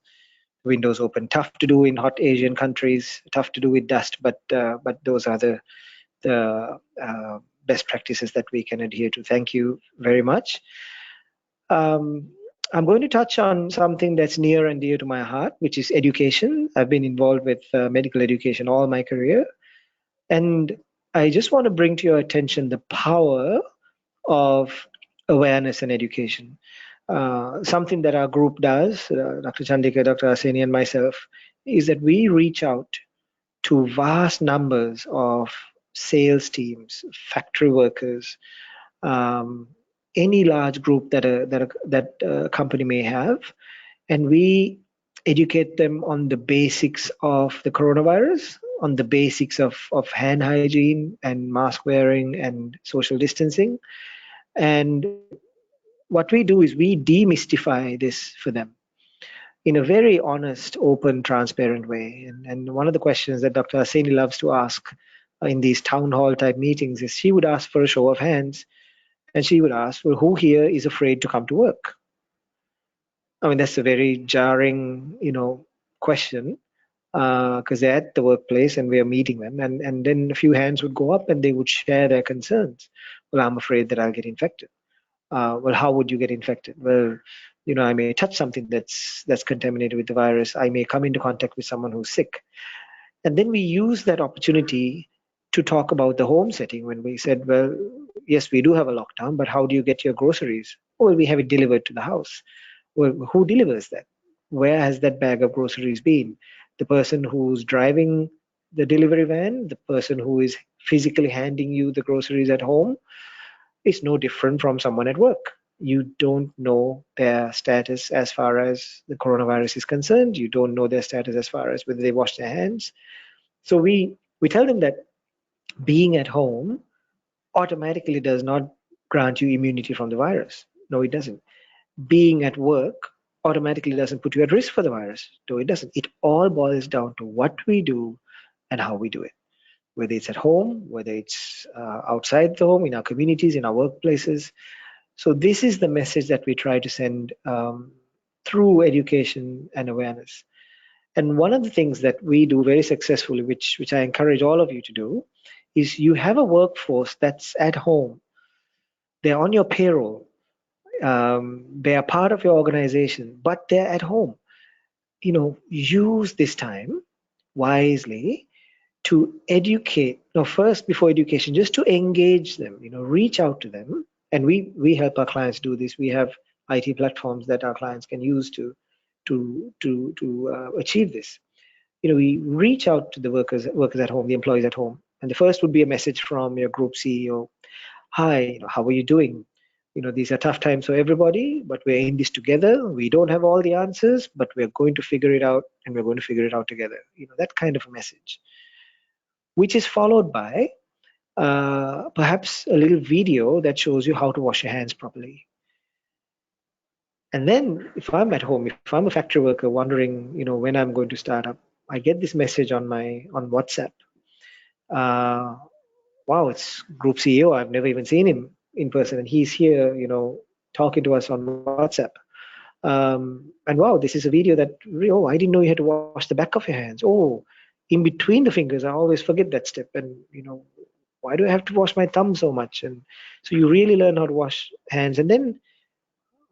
windows open. Tough to do in hot Asian countries, tough to do with dust, but those are the best practices that we can adhere to. Thank you very much. I'm going to touch on something that's near and dear to my heart, which is education. I've been involved with medical education all my career, and I just want to bring to your attention the power of awareness and education. Something that our group does, Dr. Chandika, Dr. Aseni, and myself, is that we reach out to vast numbers of sales teams, factory workers, any large group that a company may have, and we educate them on the basics of the coronavirus, on the basics of hand hygiene and mask wearing and social distancing. And what we do is we demystify this for them in a very honest, open, transparent way. And one of the questions that Dr. Aseni loves to ask in these town hall type meetings is, she would ask for a show of hands, and she would ask, well, who here is afraid to come to work? I mean, that's a very jarring, question, because they're at the workplace and we are meeting them. And then a few hands would go up and they would share their concerns. Well, I'm afraid that I'll get infected. Well, how would you get infected? Well, I may touch something that's contaminated with the virus. I may come into contact with someone who's sick. And then we use that opportunity to talk about the home setting, when we said, well, yes, we do have a lockdown, but how do you get your groceries? Well, we have it delivered to the house. Well, who delivers that? Where has that bag of groceries been? The person who's driving the delivery van, the person who is physically handing you the groceries at home, is no different from someone at work. You don't know their status as far as the coronavirus is concerned. You don't know their status as far as whether they wash their hands. So we tell them that being at home automatically does not grant you immunity from the virus. No, it doesn't. Being at work automatically doesn't put you at risk for the virus. No, it doesn't. It all boils down to what we do and how we do it. Whether it's at home, whether it's outside the home, in our communities, in our workplaces. So this is the message that we try to send through education and awareness. And one of the things that we do very successfully, which I encourage all of you to do, is you have a workforce that's at home. They're on your payroll. They are part of your organization, but they're at home. Use this time wisely to educate. First, before education, just to engage them. Reach out to them, and we help our clients do this. We have IT platforms that our clients can use to achieve this. We reach out to the workers at home, the employees at home, and the first would be a message from your group CEO. Hi, how are you doing? These are tough times for everybody, but we're in this together. We don't have all the answers, but we're going to figure it out, and we're going to figure it out together. That kind of a message, which is followed by perhaps a little video that shows you how to wash your hands properly. And then if I'm at home, if I'm a factory worker wondering, when I'm going to start up, I get this message on WhatsApp. Wow, it's group CEO. I've never even seen him in person, and he's here, talking to us on WhatsApp. And wow, this is a video that, I didn't know you had to wash the back of your hands. Oh, in between the fingers, I always forget that step. And, why do I have to wash my thumb so much? And so you really learn how to wash hands. And then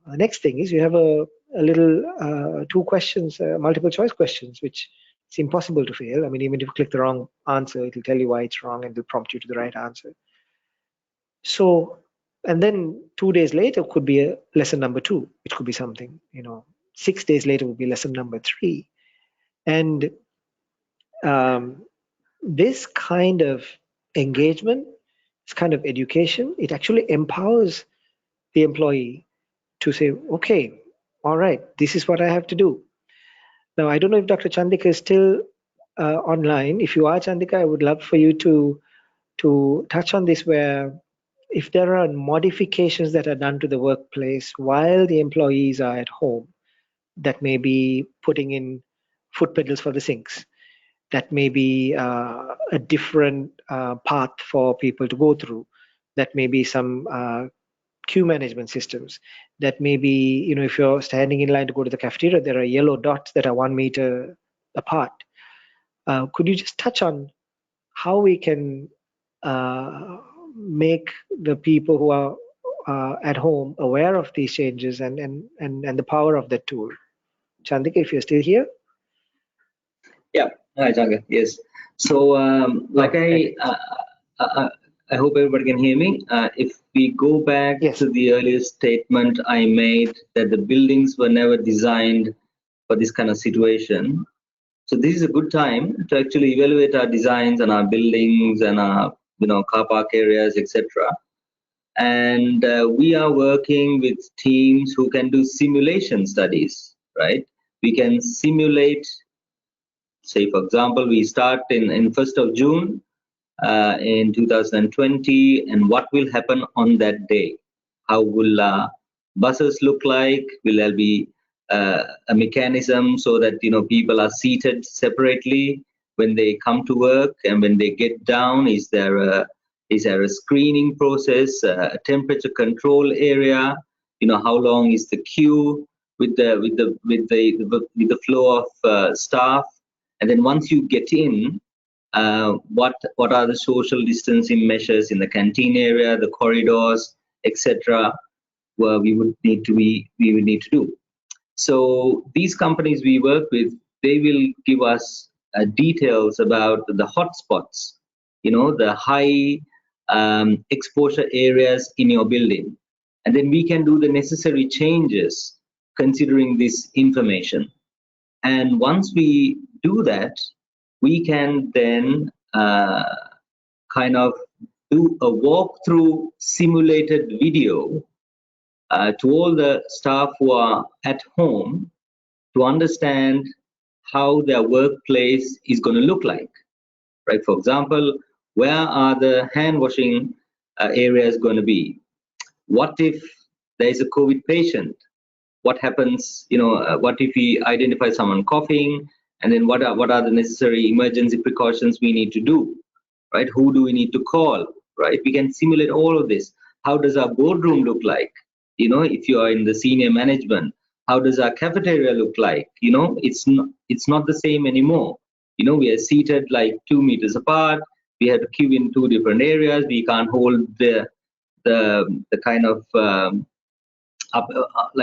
the next thing is you have a little 2 questions, multiple choice questions, which it's impossible to fail. I mean, even if you click the wrong answer, it'll tell you why it's wrong and it'll prompt you to the right answer. So, and then 2 days later could be a lesson number 2, which could be something, 6 days later would be lesson number 3. And this kind of engagement, this kind of education, it actually empowers the employee to say, okay, all right, this is what I have to do. Now, I don't know if Dr. Chandika is still online. If you are, Chandika, I would love for you to touch on this, where if there are modifications that are done to the workplace while the employees are at home, that may be putting in foot pedals for the sinks, that may be a different path for people to go through, that may be some queue management systems, that may be, if you're standing in line to go to the cafeteria, there are yellow dots that are 1 meter apart. Could you just touch on how we can make the people who are at home aware of these changes and the power of that tool? Chandika, if you're still here. Yeah, hi, Janga. Yes. So, I hope everybody can hear me. If we go back to the earlier statement I made that the buildings were never designed for this kind of situation. So this is a good time to actually evaluate our designs and our buildings and our, car park areas, etc. And we are working with teams who can do simulation studies, right? We can simulate. Say, for example, we start in 1st of June in 2020, and what will happen on that day? How will buses look like? Will there be a mechanism so that people are seated separately when they come to work, and when they get down, is there a screening process, a temperature control area? How long is the queue with the flow of staff? And then once you get in, what are the social distancing measures in the canteen area, the corridors, etc., where we would need to do. So these companies we work with, they will give us details about the hotspots, the high exposure areas in your building, and then we can do the necessary changes considering this information. And once we do that, we can then kind of do a walkthrough simulated video to all the staff who are at home to understand how their workplace is going to look like, right? For example, where are the hand washing areas going to be? What if there is a COVID patient? What happens, what if we identify someone coughing, and then what are the necessary emergency precautions we need to do, right? Who do we need to call, right? We can simulate all of this. How does our boardroom look like? If you are in the senior management, how does our cafeteria look like? It's not the same anymore. We are seated like 2 meters apart. We have to queue in 2 different areas. We can't hold the kind of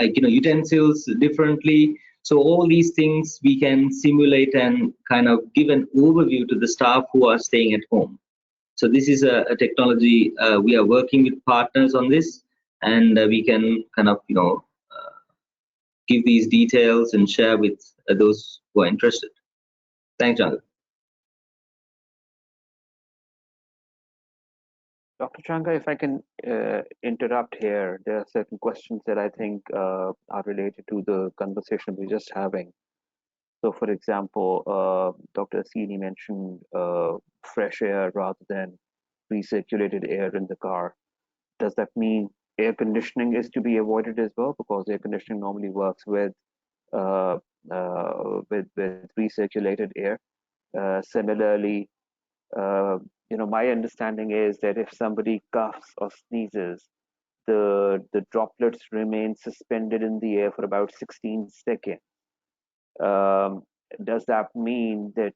utensils differently. So all these things we can simulate and kind of give an overview to the staff who are staying at home. So this is a technology we are working with partners on this, and we can kind of give these details and share with those who are interested. Thanks, John. Dr. Changa, if I can interrupt here, there are certain questions that I think are related to the conversation we're just having. So, for example, Dr. Asini mentioned fresh air rather than recirculated air in the car. Does that mean air conditioning is to be avoided as well? Because air conditioning normally works with recirculated air. Similarly, my understanding is that if somebody coughs or sneezes, the droplets remain suspended in the air for about 16 seconds. Does that mean that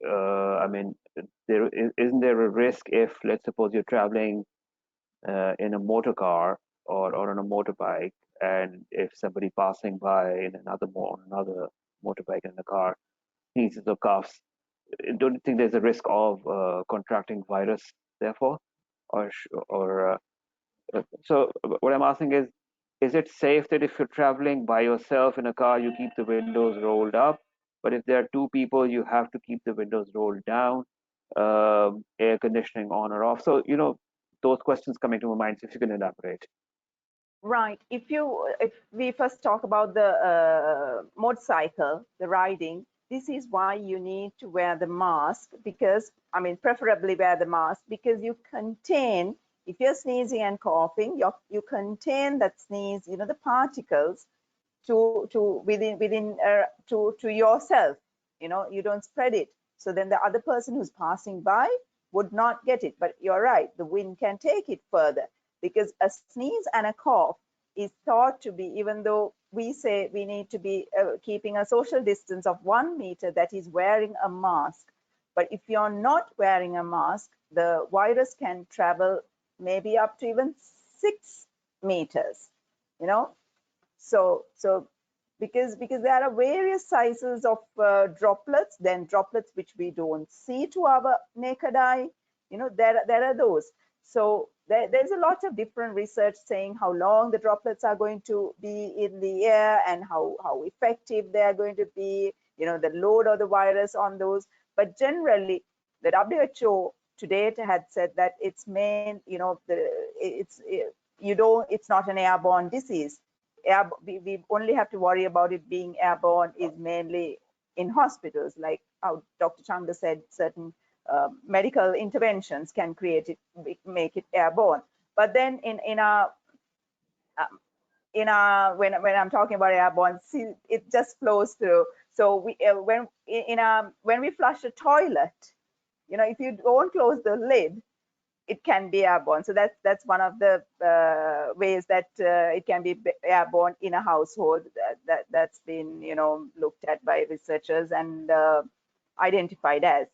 I mean, isn't there a risk if, let's suppose, you're traveling in a motor car or on a motorbike, and if somebody passing by in another motorbike in the car sneezes or coughs, don't you think there's a risk of contracting virus, therefore, or so? What I'm asking is it safe that if you're traveling by yourself in a car, you keep the windows rolled up, but if there are two people, you have to keep the windows rolled down, air conditioning on or off? So those questions coming to my mind. So if you can elaborate. Right. If we first talk about the motorcycle, the riding, this is why you need to wear the mask, because, I mean, preferably wear the mask, because you contain, if you're sneezing and coughing, you contain that sneeze, the particles to yourself. You don't spread it. So then the other person who's passing by would not get it. But you're right, the wind can take it further, because a sneeze and a cough is thought to be, even though we say we need to be keeping a social distance of 1 meter, that is wearing a mask. But if you're not wearing a mask, the virus can travel maybe up to even 6 meters, So because there are various sizes of droplets, then droplets which we don't see to our naked eye, there are those. So there's a lot of different research saying how long the droplets are going to be in the air and how effective they are going to be, the load of the virus on those. But generally, the WHO to date had said that it's it's not an airborne disease. We only have to worry about it being airborne is mainly in hospitals, like how Dr. Changa said, certain medical interventions can make it airborne. But then when I'm talking about airborne, see, it just flows through. So when we flush a toilet, if you don't close the lid, it can be airborne. So that's one of the ways that it can be airborne in a household. That's been looked at by researchers and identified as.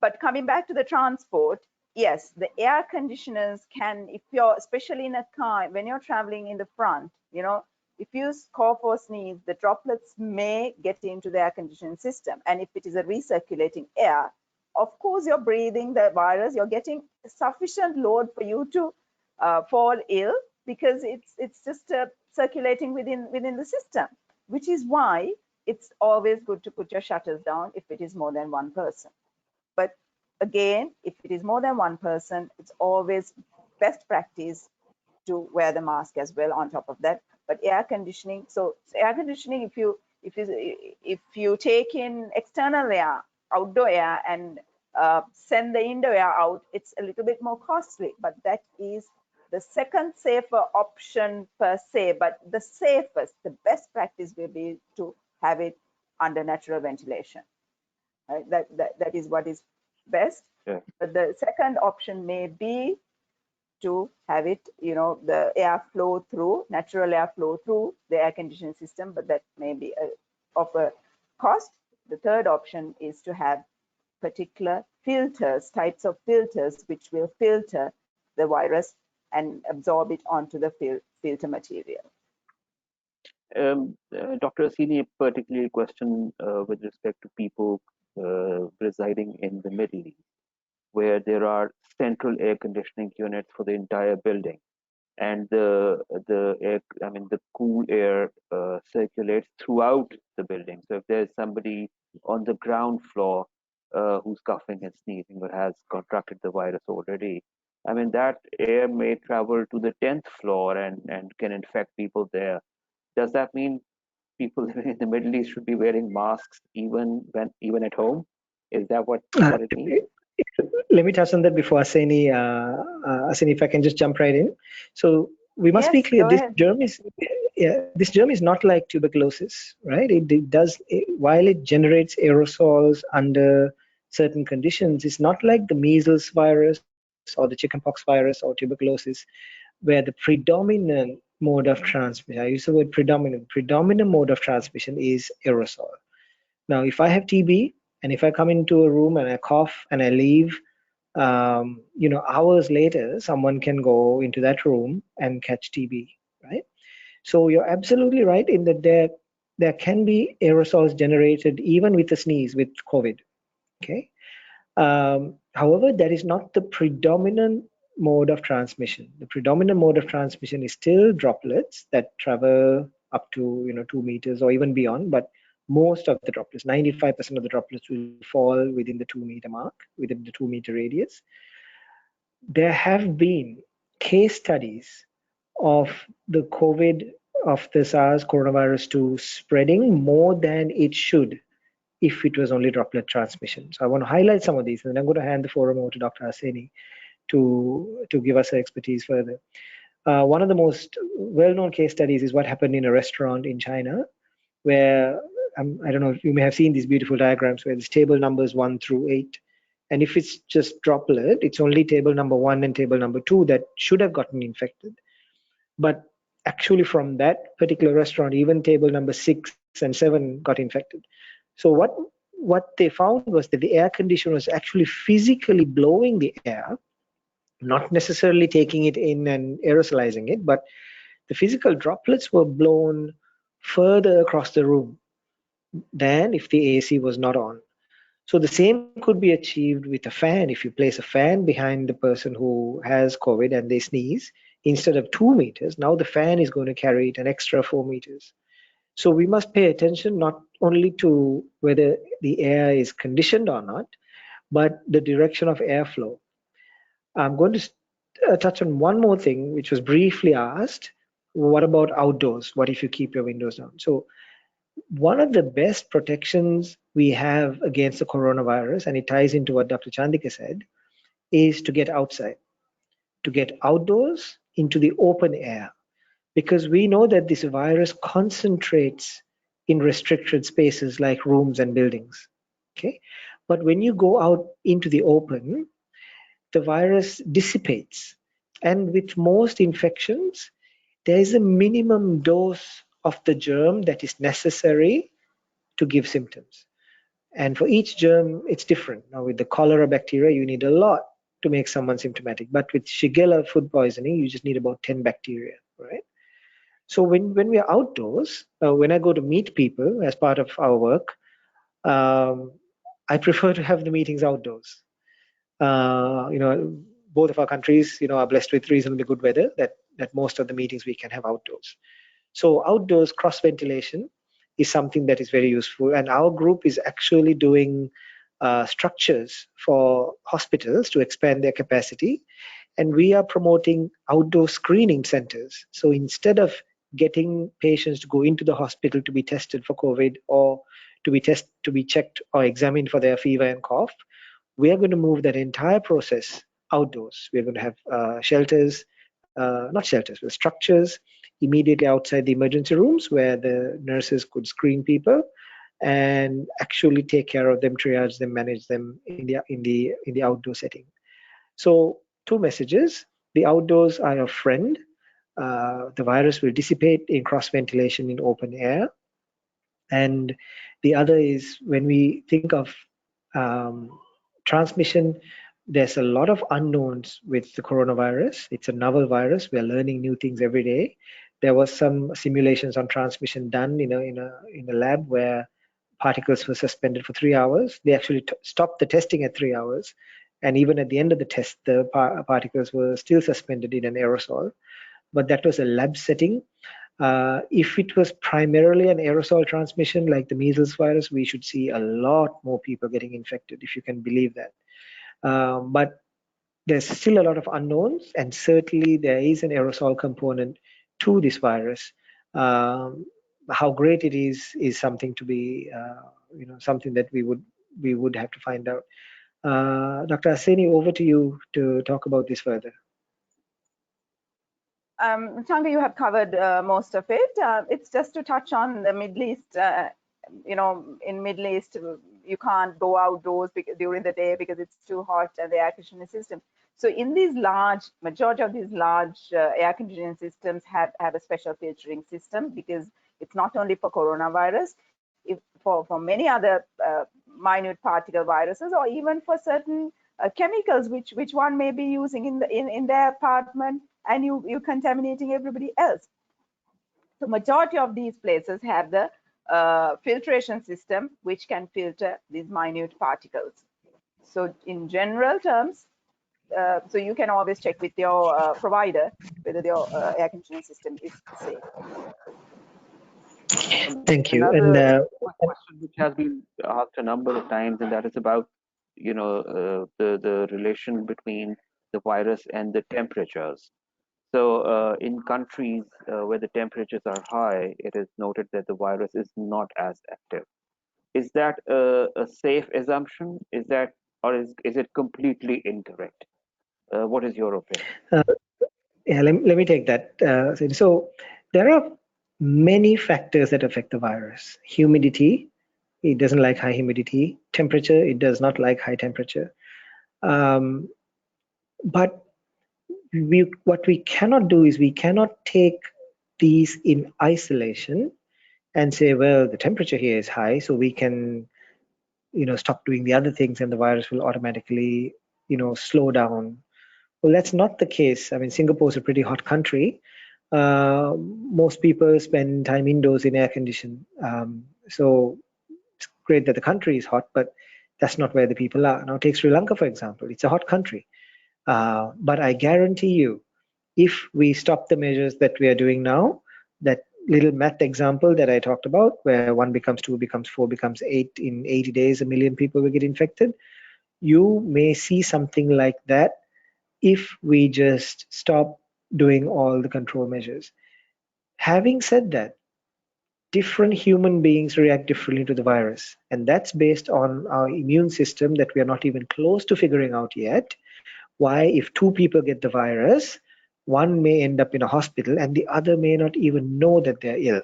But coming back to the transport, yes, the air conditioners can, if you're, especially in a car, when you're traveling in the front, if you cough or sneeze, the droplets may get into the air conditioning system. And if it is a recirculating air, of course, you're breathing the virus, you're getting sufficient load for you to fall ill, because it's just circulating within the system, which is why it's always good to put your shutters down if it is more than one person. But again, if it is more than one person, it's always best practice to wear the mask as well on top of that. But air conditioning, air conditioning, if you take in external air, outdoor air, and send the indoor air out, it's a little bit more costly, but that is the second safer option per se. But the safest, the best practice will be to have it under natural ventilation. Right? That is what is best. Yeah. But the second option may be to have it, the air flow through, natural air flow through the air conditioning system, but that may be of a cost. The third option is to have particular types of filters, which will filter the virus and absorb it onto the filter material. Dr. Asini, particularly a question with respect to people residing in the Middle East, where there are central air conditioning units for the entire building, and the cool air circulates throughout the building. So if there's somebody on the ground floor who's coughing and sneezing or has contracted the virus already, that air may travel to the 10th floor and can infect people there. Does that mean people living in the Middle East should be wearing masks even at home? Is that what it means? Let me touch on that before Asini, if I can just jump right in. So we must be clear, this germ is not like tuberculosis, right? While it generates aerosols under certain conditions, it's not like the measles virus or the chickenpox virus or tuberculosis, where the predominant mode of transmission, I use the word predominant mode of transmission is aerosol. Now, if I have TB, And if I come into a room and I cough and I leave, hours later, someone can go into that room and catch TB, right? So you're absolutely right in that there can be aerosols generated even with a sneeze with COVID. Okay. However, that is not the predominant mode of transmission. The predominant mode of transmission is still droplets that travel up to 2 meters or even beyond. But most of the droplets, 95% of the droplets, will fall within the 2-meter mark, within the 2-meter radius. There have been case studies of the COVID, of the SARS coronavirus 2 spreading more than it should if it was only droplet transmission. So I want to highlight some of these, and then I'm going to hand the forum over to Dr. Hassani to give us her expertise further. One of the most well-known case studies is what happened in a restaurant in China, where I don't know if you may have seen these beautiful diagrams where there's table numbers 1 through 8. And if it's just droplet, it's only table number 1 and table number 2 that should have gotten infected. But actually from that particular restaurant, even table number 6 and 7 got infected. So what they found was that the air conditioner was actually physically blowing the air, not necessarily taking it in and aerosolizing it, but the physical droplets were blown further across the room than if the AC was not on. So the same could be achieved with a fan. If you place a fan behind the person who has COVID and they sneeze, instead of 2 meters, now the fan is going to carry it an extra 4 meters. So we must pay attention not only to whether the air is conditioned or not, but the direction of airflow. I'm going to touch on one more thing, which was briefly asked. What about outdoors? What if you keep your windows down? So one of the best protections we have against the coronavirus, and it ties into what Dr. Chandika said, is to get outside, to get outdoors into the open air, because we know that this virus concentrates in restricted spaces like rooms and buildings. Okay, but when you go out into the open, the virus dissipates, and with most infections, there is a minimum dose of the germ that is necessary to give symptoms. And for each germ, it's different. Now, with the cholera bacteria, you need a lot to make someone symptomatic. But with Shigella food poisoning, you just need about 10 bacteria, right? So when we are outdoors, when I go to meet people as part of our work, I prefer to have the meetings outdoors. Both of our countries, are blessed with reasonably good weather that most of the meetings we can have outdoors. So outdoors cross ventilation is something that is very useful, and our group is actually doing structures for hospitals to expand their capacity, and we are promoting outdoor screening centers. So instead of getting patients to go into the hospital to be tested for COVID or to be checked or examined for their fever and cough, we are going to move that entire process outdoors. We're going to have shelters, not shelters, but structures immediately outside the emergency rooms where the nurses could screen people and actually take care of them, triage them, manage them in the outdoor setting. So 2 messages: the outdoors are your friend. The virus will dissipate in cross ventilation in open air. And the other is, when we think of transmission, there's a lot of unknowns with the coronavirus. It's a novel virus. We are learning new things every day. There was some simulations on transmission done in a lab where particles were suspended for 3 hours. They actually stopped the testing at 3 hours, and even at the end of the test, the particles were still suspended in an aerosol. But that was a lab setting. If it was primarily an aerosol transmission like the measles virus, we should see a lot more people getting infected, if you can believe that. But there's still a lot of unknowns, and certainly there is an aerosol component to this virus. How great it is something to be, something that we would have to find out. Dr. Hassani, over to you to talk about this further. Changa, you have covered most of it. It's just to touch on the Middle East. In Middle East, you can't go outdoors during the day because it's too hot and the air conditioning system. So in these majority of these large air conditioning systems have a special filtering system, because it's not only for coronavirus. For many other minute particle viruses, or even for certain chemicals which one may be using in their apartment, and you contaminating everybody else. So majority of these places have the filtration system which can filter these minute particles. So in general terms, so you can always check with your provider whether your air conditioning system is safe. Thank you. Another question which has been asked a number of times, and that is about, the relation between the virus and the temperatures. So in countries where the temperatures are high, it is noted that the virus is not as active. Is that a safe assumption? Is that, or is it completely incorrect? What is your opinion? Yeah, let me take that. So there are many factors that affect the virus. Humidity, it doesn't like high humidity. Temperature, it does not like high temperature. But what we cannot do is we cannot take these in isolation and say, well, the temperature here is high, so we can, stop doing the other things and the virus will automatically, slow down. Well, that's not the case. I mean, Singapore is a pretty hot country. Most people spend time indoors in air condition. So it's great that the country is hot, but that's not where the people are. Now, take Sri Lanka, for example. It's a hot country. But I guarantee you, if we stop the measures that we are doing now, that little math example that I talked about, where 1 becomes 2 becomes 4 becomes 8, in 80 days, 1 million people will get infected, you may see something like that if we just stop doing all the control measures. Having said that, different human beings react differently to the virus, and that's based on our immune system that we are not even close to figuring out yet. Why, if 2 people get the virus, one may end up in a hospital and the other may not even know that they're ill.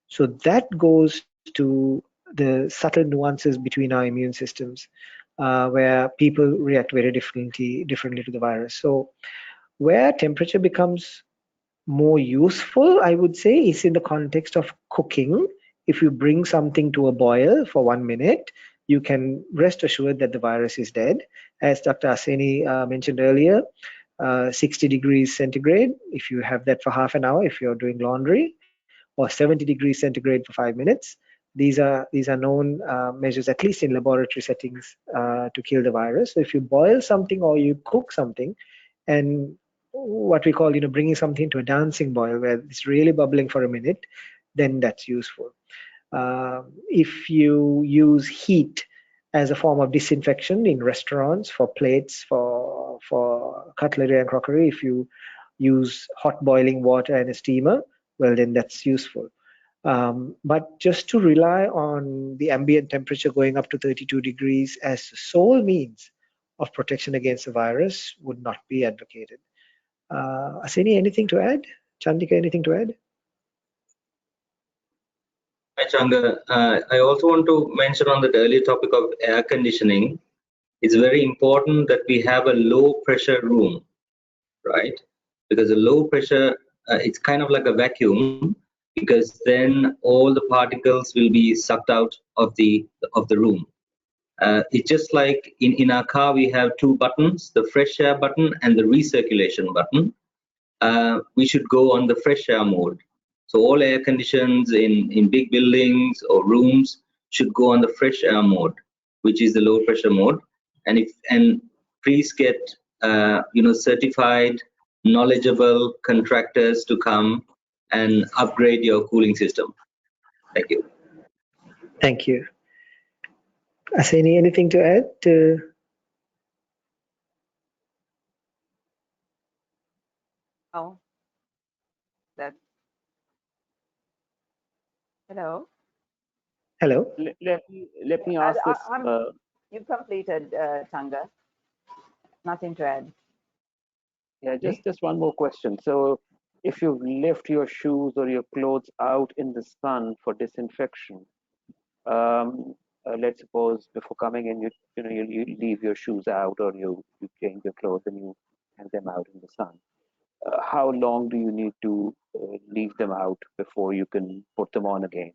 So that goes to the subtle nuances between our immune systems, where people react very differently to the virus. So where temperature becomes more useful, I would say, is in the context of cooking. If you bring something to a boil for 1 minute, you can rest assured that the virus is dead. As Dr. Aseni mentioned earlier, 60 degrees centigrade, if you have that for half an hour, if you're doing laundry, or 70 degrees centigrade for 5 minutes, these are known measures, at least in laboratory settings, to kill the virus. So if you boil something or you cook something, and what we call, bringing something to a dancing boil where it's really bubbling for a minute, then that's useful. If you use heat as a form of disinfection in restaurants for plates, for cutlery and crockery, if you use hot boiling water and a steamer, well, then that's useful. But just to rely on the ambient temperature going up to 32 degrees as the sole means of protection against the virus would not be advocated. Asini, anything to add? Chandika, anything to add? Hi, Changa. I also want to mention on the earlier topic of air conditioning, it's very important that we have a low pressure room, right? Because a low pressure, it's kind of like a vacuum, because then all the particles will be sucked out of the room. It's just like in our car, we have 2 buttons, the fresh air button and the recirculation button. We should go on the fresh air mode. So all air conditions in big buildings or rooms should go on the fresh air mode, which is the low pressure mode. And please get certified, knowledgeable contractors to come and upgrade your cooling system. Thank you. Thank you. Asini, anything to add? Oh, that. Hello. Hello. Let me ask this. You've completed, Changa. Nothing to add. Yeah, just one more question. So, if you left your shoes or your clothes out in the sun for disinfection, let's suppose before coming in, you leave your shoes out, or you change your clothes and you hang them out in the sun. How long do you need to leave them out before you can put them on again?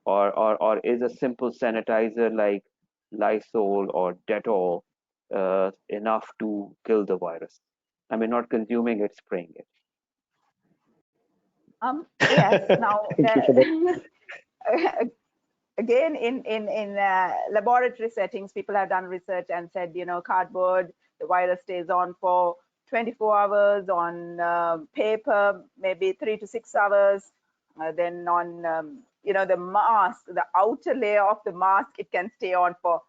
Or is a simple sanitizer like Lysol or Dettol enough to kill the virus? I mean, not consuming it, spraying it. Yes. Now, Thank you for that. again, in laboratory settings, people have done research and said, cardboard, the virus stays on for 24 hours. On paper, maybe 3 to 6 hours. Then on, the mask, the outer layer of the mask, it can stay on for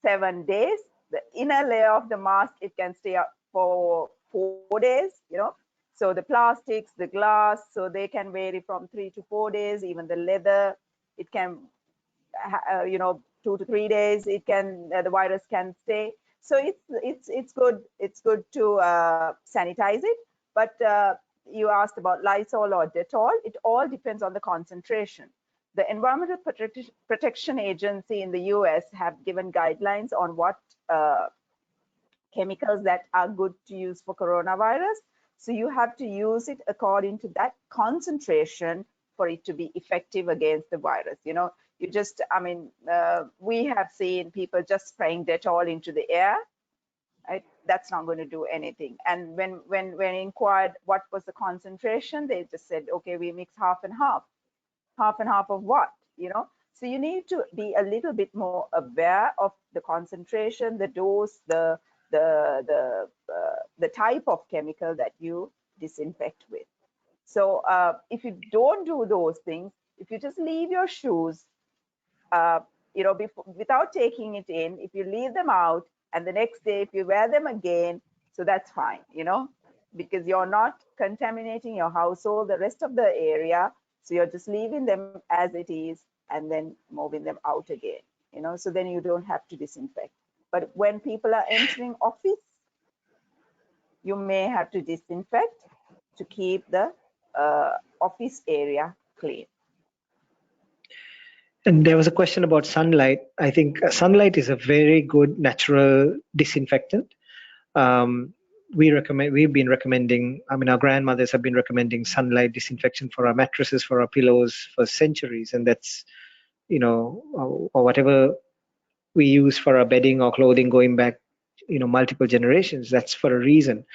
7 days. The inner layer of the mask, it can stay up for 4 days. So the plastics, the glass, so they can vary from 3 to 4 days. Even the leather, it can 2 to 3 days. It can the virus can stay. So it's good to sanitize it. But you asked about Lysol or Dettol. It all depends on the concentration. The Environmental Protection Agency in the US have given guidelines on what chemicals that are good to use for coronavirus. So you have to use it according to that concentration for it to be effective against the virus. You just, we have seen people just spraying Dettol into the air. Right? That's not going to do anything. And when inquired what was the concentration, they just said, okay, we mix half and half. Half and half of what? So you need to be a little bit more aware of the concentration, the dose, the type of chemical that you disinfect with. So if you don't do those things, if you just leave your shoes, without taking it in, if you leave them out and the next day if you wear them again, so that's fine, because you're not contaminating your household, the rest of the area. So you're just leaving them as it is and then moving them out again, so then you don't have to disinfect. But when people are entering office, you may have to disinfect to keep the office area clean. And there was a question about sunlight. I think sunlight is a very good natural disinfectant. We've been recommending, our grandmothers have been recommending sunlight disinfection for our mattresses, for our pillows for centuries. And that's, or whatever we use for our bedding or clothing going back, multiple generations, that's for a reason.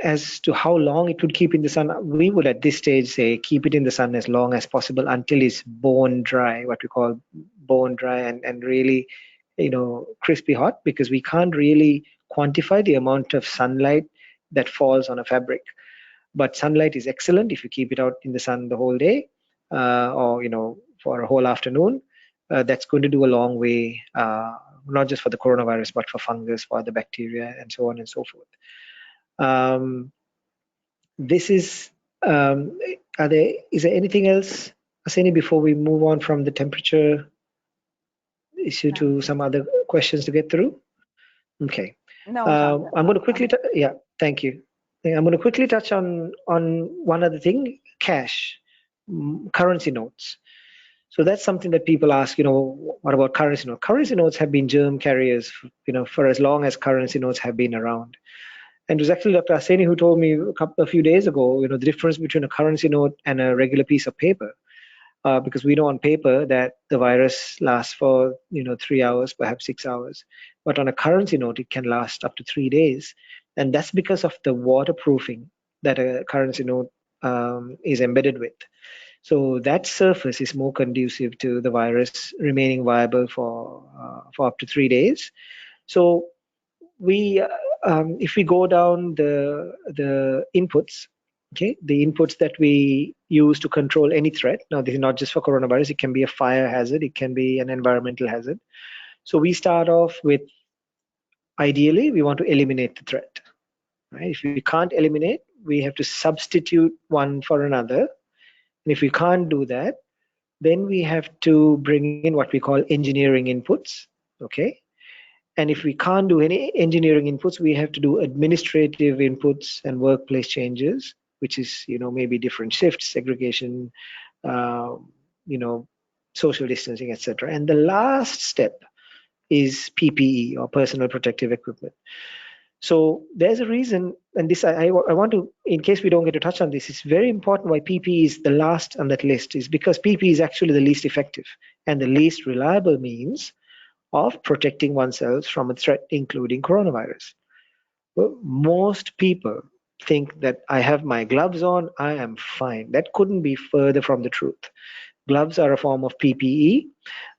As to how long it would keep in the sun, we would at this stage say keep it in the sun as long as possible until it's bone dry, what we call bone dry, and really, crispy hot, because we can't really quantify the amount of sunlight that falls on a fabric. But sunlight is excellent if you keep it out in the sun the whole day, or for a whole afternoon. That's going to do a long way, not just for the coronavirus, but for fungus, for the bacteria, and so on and so forth. This is, is there anything else, Aseni, before we move on from the temperature issue to some other questions to get through? Okay. No, I'm going to quickly, thank you. I'm going to quickly touch on one other thing, cash, currency notes. So that's something that people ask, what about currency notes? Currency notes have been germ carriers, for as long as currency notes have been around. And it was actually Dr. Aseni who told me a few days ago, the difference between a currency note and a regular piece of paper. Because we know on paper that the virus lasts for 3 hours, perhaps 6 hours. But on a currency note, it can last up to 3 days. And that's because of the waterproofing that a currency note is embedded with. So that surface is more conducive to the virus remaining viable for up to 3 days. So we, if we go down the inputs, okay, the inputs that we use to control any threat. Now, this is not just for coronavirus. It can be a fire hazard. It can be an environmental hazard. So we start off with, ideally, we want to eliminate the threat. Right? If we can't eliminate, we have to substitute one for another. And if we can't do that, then we have to bring in what we call engineering inputs. Okay. And if we can't do any engineering inputs, we have to do administrative inputs and workplace changes, which is, maybe different shifts, segregation, social distancing, etc. And the last step is PPE, or personal protective equipment. So there's a reason, and this I want to, in case we don't get to touch on this, it's very important why PPE is the last on that list, is because PPE is actually the least effective and the least reliable means of protecting oneself from a threat, including coronavirus. Well, most people think that I have my gloves on, I am fine. That couldn't be further from the truth. Gloves are a form of PPE.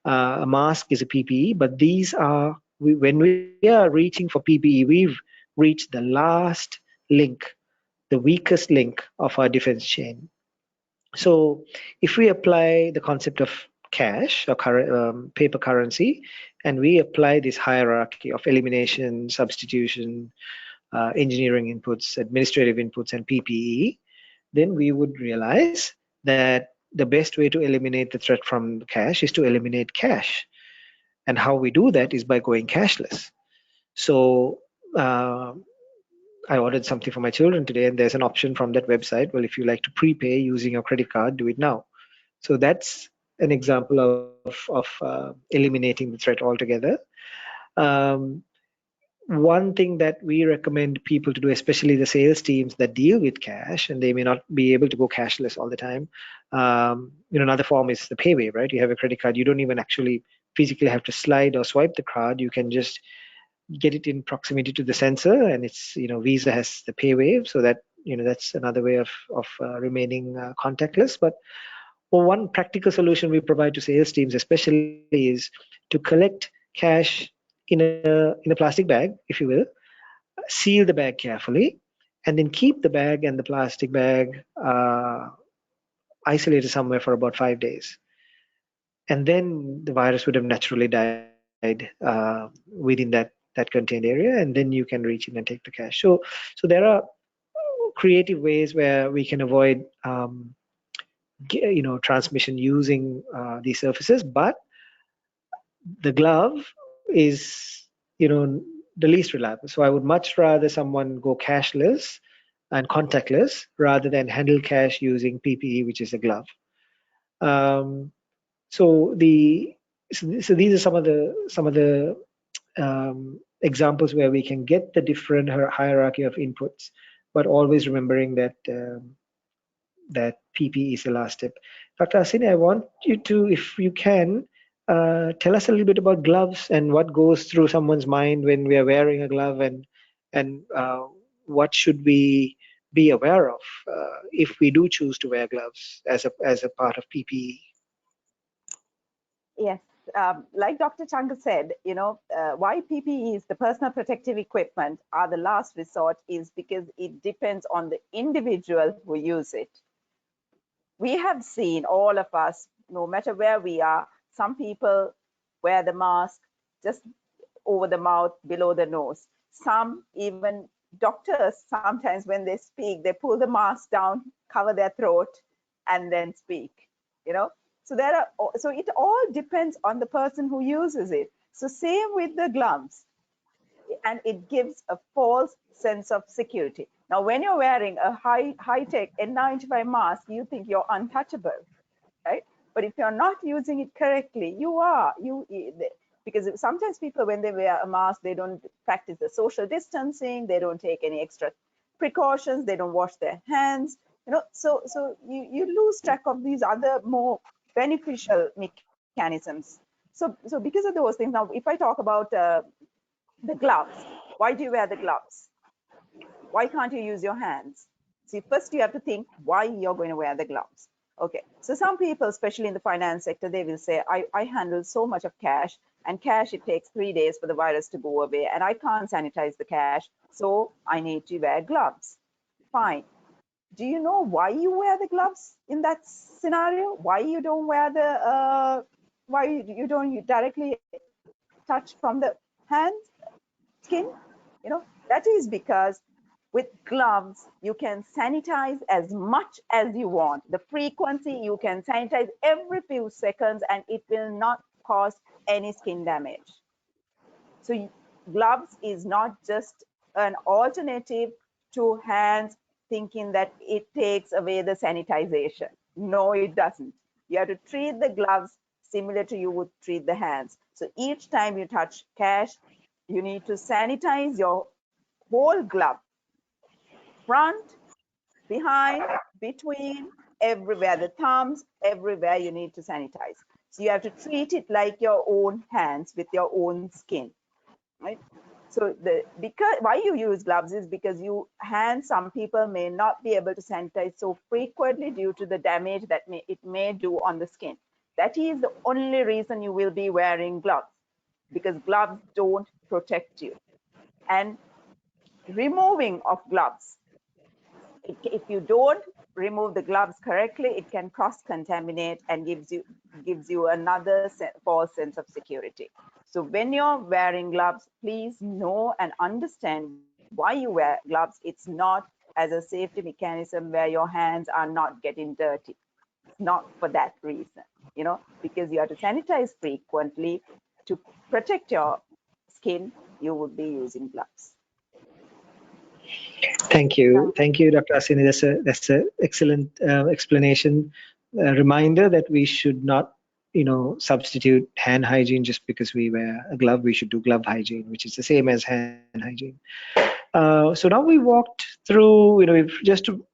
A mask is a PPE, but these are, when we are reaching for PPE, we've reached the last link, the weakest link of our defense chain. So if we apply the concept of cash or paper currency, and we apply this hierarchy of elimination, substitution, engineering inputs, administrative inputs, and PPE, then we would realize that the best way to eliminate the threat from cash is to eliminate cash. And how we do that is by going cashless. So I ordered something for my children today, and there's an option from that website. Well, if you like to prepay using your credit card, do it now. So that's an example of eliminating the threat altogether. Um, One thing that we recommend people to do, especially the sales teams that deal with cash, and they may not be able to go cashless all the time. Another form is the paywave, right? You have a credit card, you don't even actually physically have to slide or swipe the card. You can just get it in proximity to the sensor, and it's, Visa has the paywave, so that that's another way of remaining contactless. But one practical solution we provide to sales teams, especially, is to collect cash in a plastic bag, if you will, seal the bag carefully, and then keep the bag and the plastic bag isolated somewhere for about 5 days. And then the virus would have naturally died within that contained area, and then you can reach in and take the cash. So there are creative ways where we can avoid transmission using these surfaces, but the glove is the least reliable. So I would much rather someone go cashless and contactless rather than handle cash using PPE, which is a glove. So these are some of the examples where we can get the different hierarchy of inputs, but always remembering that that PPE is the last step. Dr. Asini, I want you to, if you can, tell us a little bit about gloves and what goes through someone's mind when we are wearing a glove, and what should we be aware of if we do choose to wear gloves as a part of PPE. Yes, like Dr. Changa said, why PPE is the personal protective equipment are the last resort is because it depends on the individual who use it. We have seen, all of us, no matter where we are, some people wear the mask just over the mouth, below the nose. Some, even doctors, sometimes when they speak, they pull the mask down, cover their throat, and then speak, So so it all depends on the person who uses it. So same with the gloves, and it gives a false sense of security. Now, when you're wearing a high-tech N95 mask, you think you're untouchable, right? But if you're not using it correctly, you are. Because sometimes people, when they wear a mask, they don't practice the social distancing, they don't take any extra precautions, they don't wash their hands, so you lose track of these other more beneficial mechanisms. So because of those things, now if I talk about the gloves, why do you wear the gloves? Why can't you use your hands? See, first you have to think why you're going to wear the gloves. Okay, so some people, especially in the finance sector, they will say, I handle so much of cash, and cash, it takes 3 days for the virus to go away, and I can't sanitize the cash, so I need to wear gloves. Fine. Do you know why you wear the gloves in that scenario? Why you don't wear why you don't directly touch from the hand, skin? That is because with gloves, you can sanitize as much as you want. The frequency, you can sanitize every few seconds, and it will not cause any skin damage. So gloves is not just an alternative to hands, thinking that it takes away the sanitization. No, it doesn't. You have to treat the gloves similar to you would treat the hands. So each time you touch cash, you need to sanitize your whole glove, front, behind, between, everywhere, the thumbs, everywhere you need to sanitize. So you have to treat it like your own hands with your own skin, right? So because why you use gloves is because some people may not be able to sanitize so frequently due to the damage that it may do on the skin. That is the only reason you will be wearing gloves, because gloves don't protect you. And removing of gloves, if you don't remove the gloves correctly, it can cross-contaminate and gives you another false sense of security. So when you're wearing gloves, please know and understand why you wear gloves. It's not as a safety mechanism where your hands are not getting dirty. It's not for that reason, because you have to sanitize frequently to protect your skin. You would be using gloves. Thank you, Dr. Asini. That's a excellent explanation. A reminder that we should not, substitute hand hygiene just because we wear a glove. We should do glove hygiene, which is the same as hand hygiene. So now we walked through, just to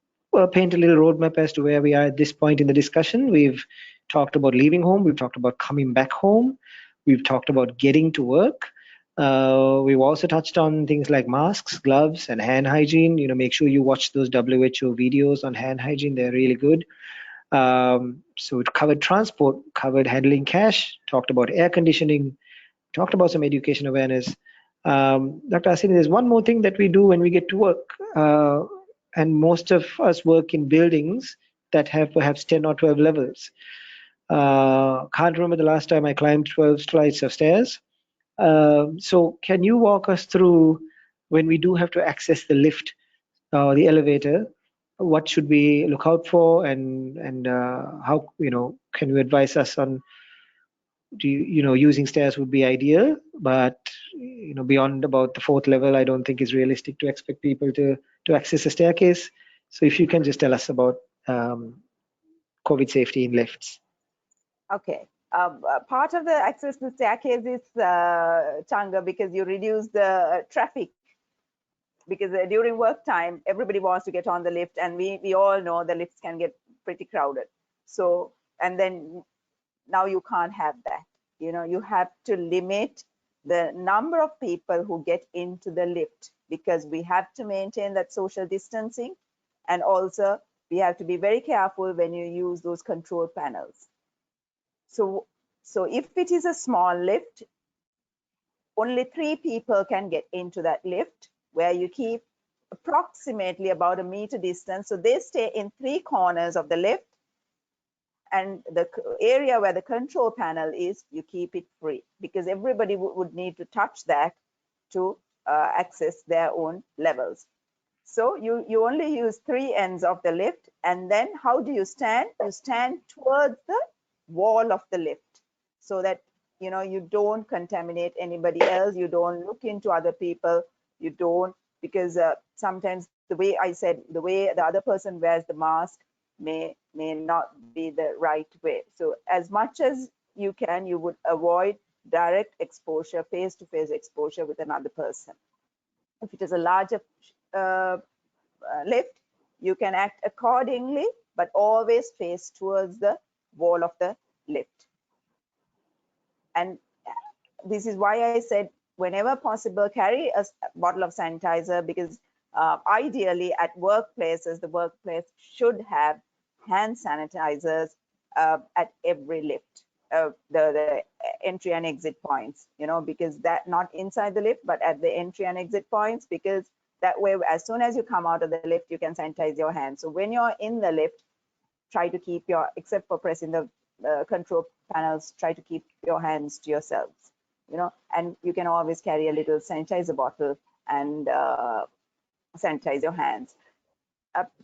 paint a little roadmap as to where we are at this point in the discussion. We've talked about leaving home. We've talked about coming back home. We've talked about getting to work. We've also touched on things like masks, gloves, and hand hygiene. Make sure you watch those WHO videos on hand hygiene. They're really good. So it covered transport, covered handling cash, talked about air conditioning, talked about some education awareness. Dr. Asini, there's one more thing that we do when we get to work. And most of us work in buildings that have perhaps 10 or 12 levels. Can't remember the last time I climbed 12 flights of stairs. So can you walk us through when we do have to access the lift or the elevator, what should we look out for, and how, can you advise us on, using stairs would be ideal, but beyond about the 4th level, I don't think is realistic to expect people to access a staircase. So if you can just tell us about COVID safety in lifts. Okay. Part of the access to staircase is Changa, because you reduce the traffic. Because during work time, everybody wants to get on the lift, and we all know the lifts can get pretty crowded. So, and then now you can't have that. You have to limit the number of people who get into the lift, because we have to maintain that social distancing, and also we have to be very careful when you use those control panels. So if it is a small lift, only 3 people can get into that lift, where you keep approximately about a meter distance. So they stay in 3 corners of the lift, and the area where the control panel is, you keep it free, because everybody would need to touch that to access their own levels. So you only use 3 ends of the lift, and then how do you stand? You stand towards the wall of the lift, so that you don't contaminate anybody else. You don't look into other people. You don't, because sometimes the way the other person wears the mask may not be the right way. So as much as you can, you would avoid direct exposure, face-to-face exposure with another person. If it is a larger lift, you can act accordingly, but always face towards the wall of the lift. And this is why I said, whenever possible, carry a bottle of sanitizer, because ideally at workplaces, the workplace should have hand sanitizers at every lift, the entry and exit points, because that, not inside the lift, but at the entry and exit points, because that way, as soon as you come out of the lift, you can sanitize your hands. So when you're in the lift, try to keep except for pressing the control panels, try to keep your hands to yourselves, and you can always carry a little sanitizer bottle and sanitize your hands.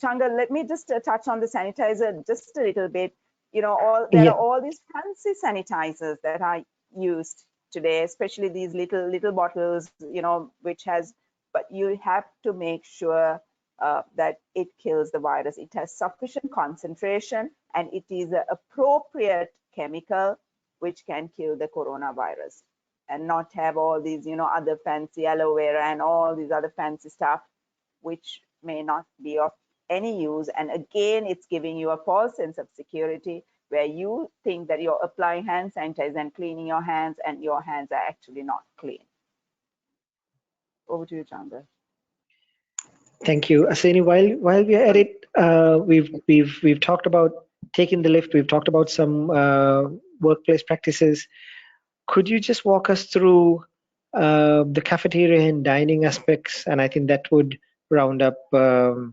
Changa, let me just touch on the sanitizer just a little bit. There are all these fancy sanitizers that are used today, especially these little bottles, which has, but you have to make sure that it kills the virus. It has sufficient concentration, and it is an appropriate chemical which can kill the coronavirus, and not have all these, other fancy aloe vera and all these other fancy stuff, which may not be of any use. And again, it's giving you a false sense of security, where you think that you're applying hand sanitizer and cleaning your hands, and your hands are actually not clean. Over to you, Chandra. Thank you, Asini. While we're at it, we've talked about taking the lift. We've talked about some workplace practices. Could you just walk us through the cafeteria and dining aspects? And I think that would round up a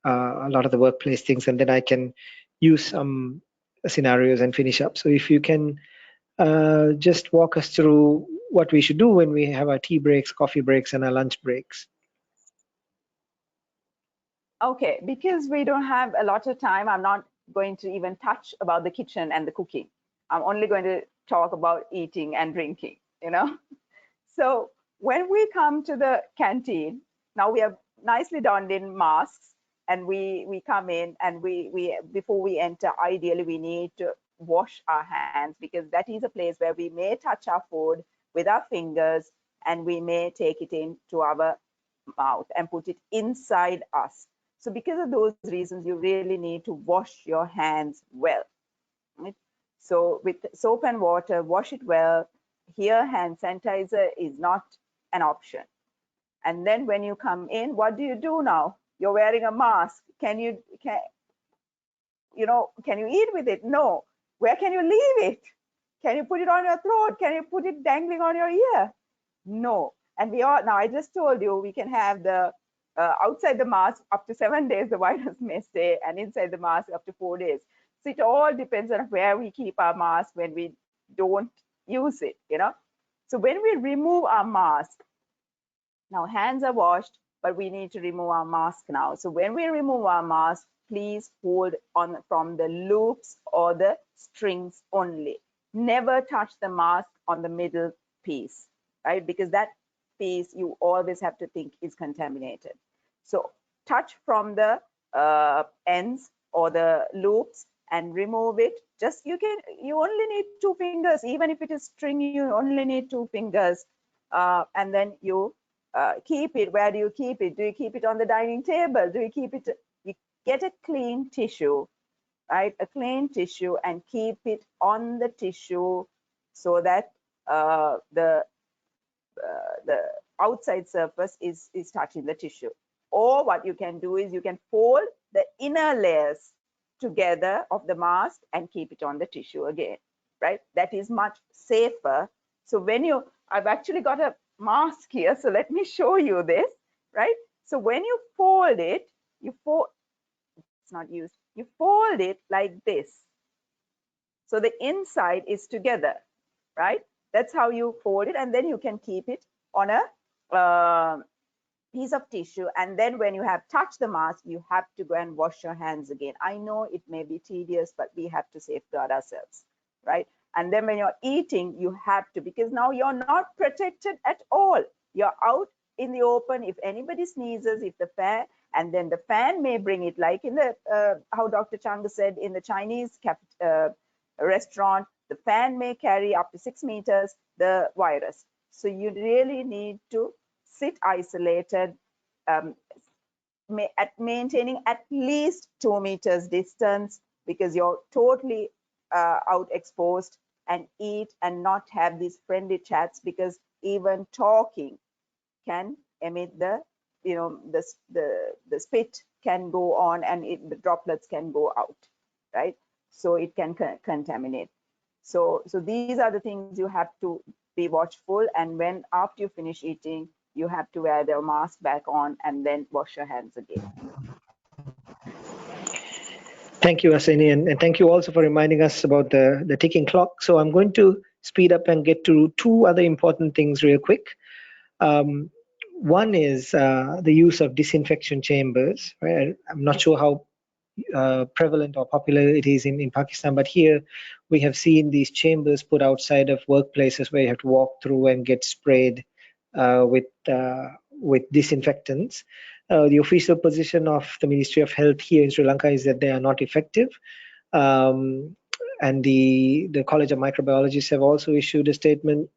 lot of the workplace things, and then I can use some scenarios and finish up. So if you can just walk us through what we should do when we have our tea breaks, coffee breaks, and our lunch breaks. Okay, because we don't have a lot of time, I'm not going to even touch about the kitchen and the cooking. I'm only going to talk about eating and drinking, you know. So when we come to the canteen, now we are nicely donned in masks, and we come in, and we before we enter, ideally we need to wash our hands, because that is a place where we may touch our food with our fingers, and we may take it into our mouth and put it inside us. So because of those reasons, you really need to wash your hands well. Right? So with soap and water, wash it well. Here, hand sanitizer is not an option. And then when you come in, what do you do now? You're wearing a mask. Can you eat with it? No. Where can you leave it? Can you put it on your throat? Can you put it dangling on your ear? No. And now I just told you we can have the outside the mask up to 7 days, the virus may stay, and inside the mask up to 4 days. So it all depends on where we keep our mask when we don't use it, you know. So when we remove our mask, now hands are washed, but we need to remove our mask now. So when we remove our mask, please hold on from the loops or the strings only. Never touch the mask on the middle piece, right? Because that piece you always have to think is contaminated. So touch from the ends or the loops and remove it. Just you only need 2 fingers. Even if it is string, you only need 2 fingers. And then you keep it. Where do you keep it? Do you keep it on the dining table? Do you keep it? You get a clean tissue, right? A clean tissue, and keep it on the tissue so that the outside surface is touching the tissue. Or what you can do is you can fold the inner layers together of the mask and keep it on the tissue again, right? That is much safer. So when I've actually got a mask here, so let me show you this, right? So when you fold it, you fold it like this. So the inside is together, right? That's how you fold it, and then you can keep it on a piece of tissue. And then when you have touched the mask, you have to go and wash your hands again. I know it may be tedious, but we have to safeguard ourselves, right? And then when you're eating, you have to, because now you're not protected at all. You're out in the open. If anybody sneezes, if the fan, and then the fan may bring it, like in the how Dr. Changa said, in the Chinese restaurant, the fan may carry up to 6 meters the virus. So you really need to sit isolated, maintaining at least 2 meters distance, because you're totally out exposed, and eat and not have these friendly chats, because even talking can emit the spit can go on, and the droplets can go out, right? So it can contaminate. So these are the things you have to be watchful, and when after you finish eating, you have to wear the mask back on and then wash your hands again. Thank you, Asini, and thank you also for reminding us about the ticking clock. So I'm going to speed up and get to 2 other important things real quick. One is the use of disinfection chambers. Right? I'm not sure how prevalent or popular it is in Pakistan, but here we have seen these chambers put outside of workplaces where you have to walk through and get sprayed with disinfectants. The official position of the Ministry of Health here in Sri Lanka is that they are not effective. And the College of Microbiologists have also issued a statement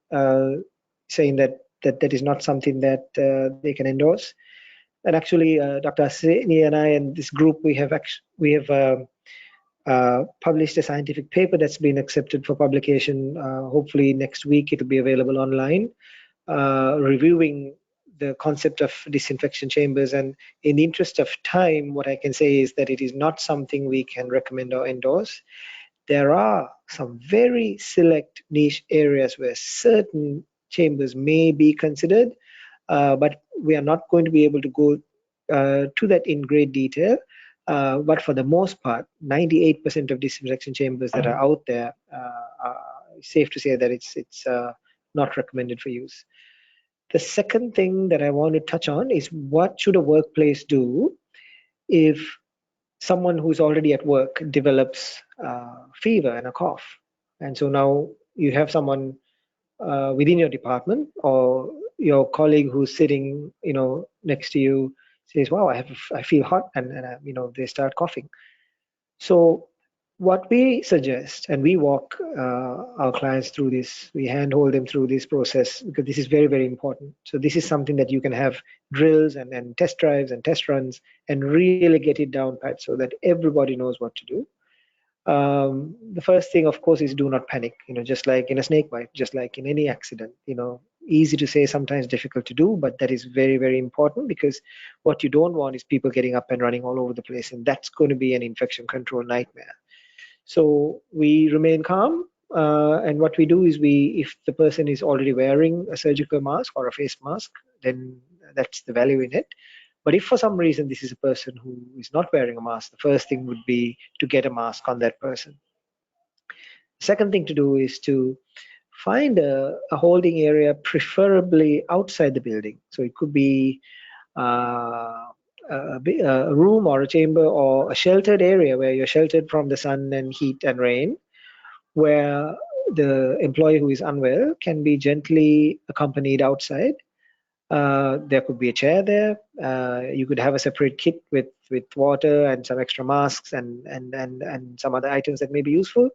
saying that is not something that they can endorse. And actually, Dr. Asini and I and this group, we have published a scientific paper that's been accepted for publication. Hopefully next week it'll be available online, reviewing the concept of disinfection chambers. And in the interest of time, what I can say is that it is not something we can recommend or endorse. There are some very select niche areas where certain chambers may be considered, but we are not going to be able to go to that in great detail. But for the most part, 98% of disinfection chambers that are out there, are safe to say that it's not recommended for use. The second thing that I want to touch on is, what should a workplace do if someone who's already at work develops fever and a cough? And so now you have someone within your department, or your colleague who's sitting, next to you says, "Wow, I feel hot," and they start coughing. So what we suggest, and we walk our clients through this, we handhold them through this process, because this is very, very important. So this is something that you can have drills and test drives and test runs and really get it down pat so that everybody knows what to do. The first thing, of course, is do not panic. Just like in a snake bite, just like in any accident, easy to say, sometimes difficult to do, but that is very, very important, because what you don't want is people getting up and running all over the place, and that's going to be an infection control nightmare. So we remain calm, and what we do is, if the person is already wearing a surgical mask or a face mask, then that's the value in it. But if for some reason this is a person who is not wearing a mask, the first thing would be to get a mask on that person. Second thing to do is to find a holding area, preferably outside the building. So it could be a room or a chamber or a sheltered area where you're sheltered from the sun and heat and rain, where the employee who is unwell can be gently accompanied outside. There could be a chair there. You could have a separate kit with water and some extra masks and some other items that may be useful.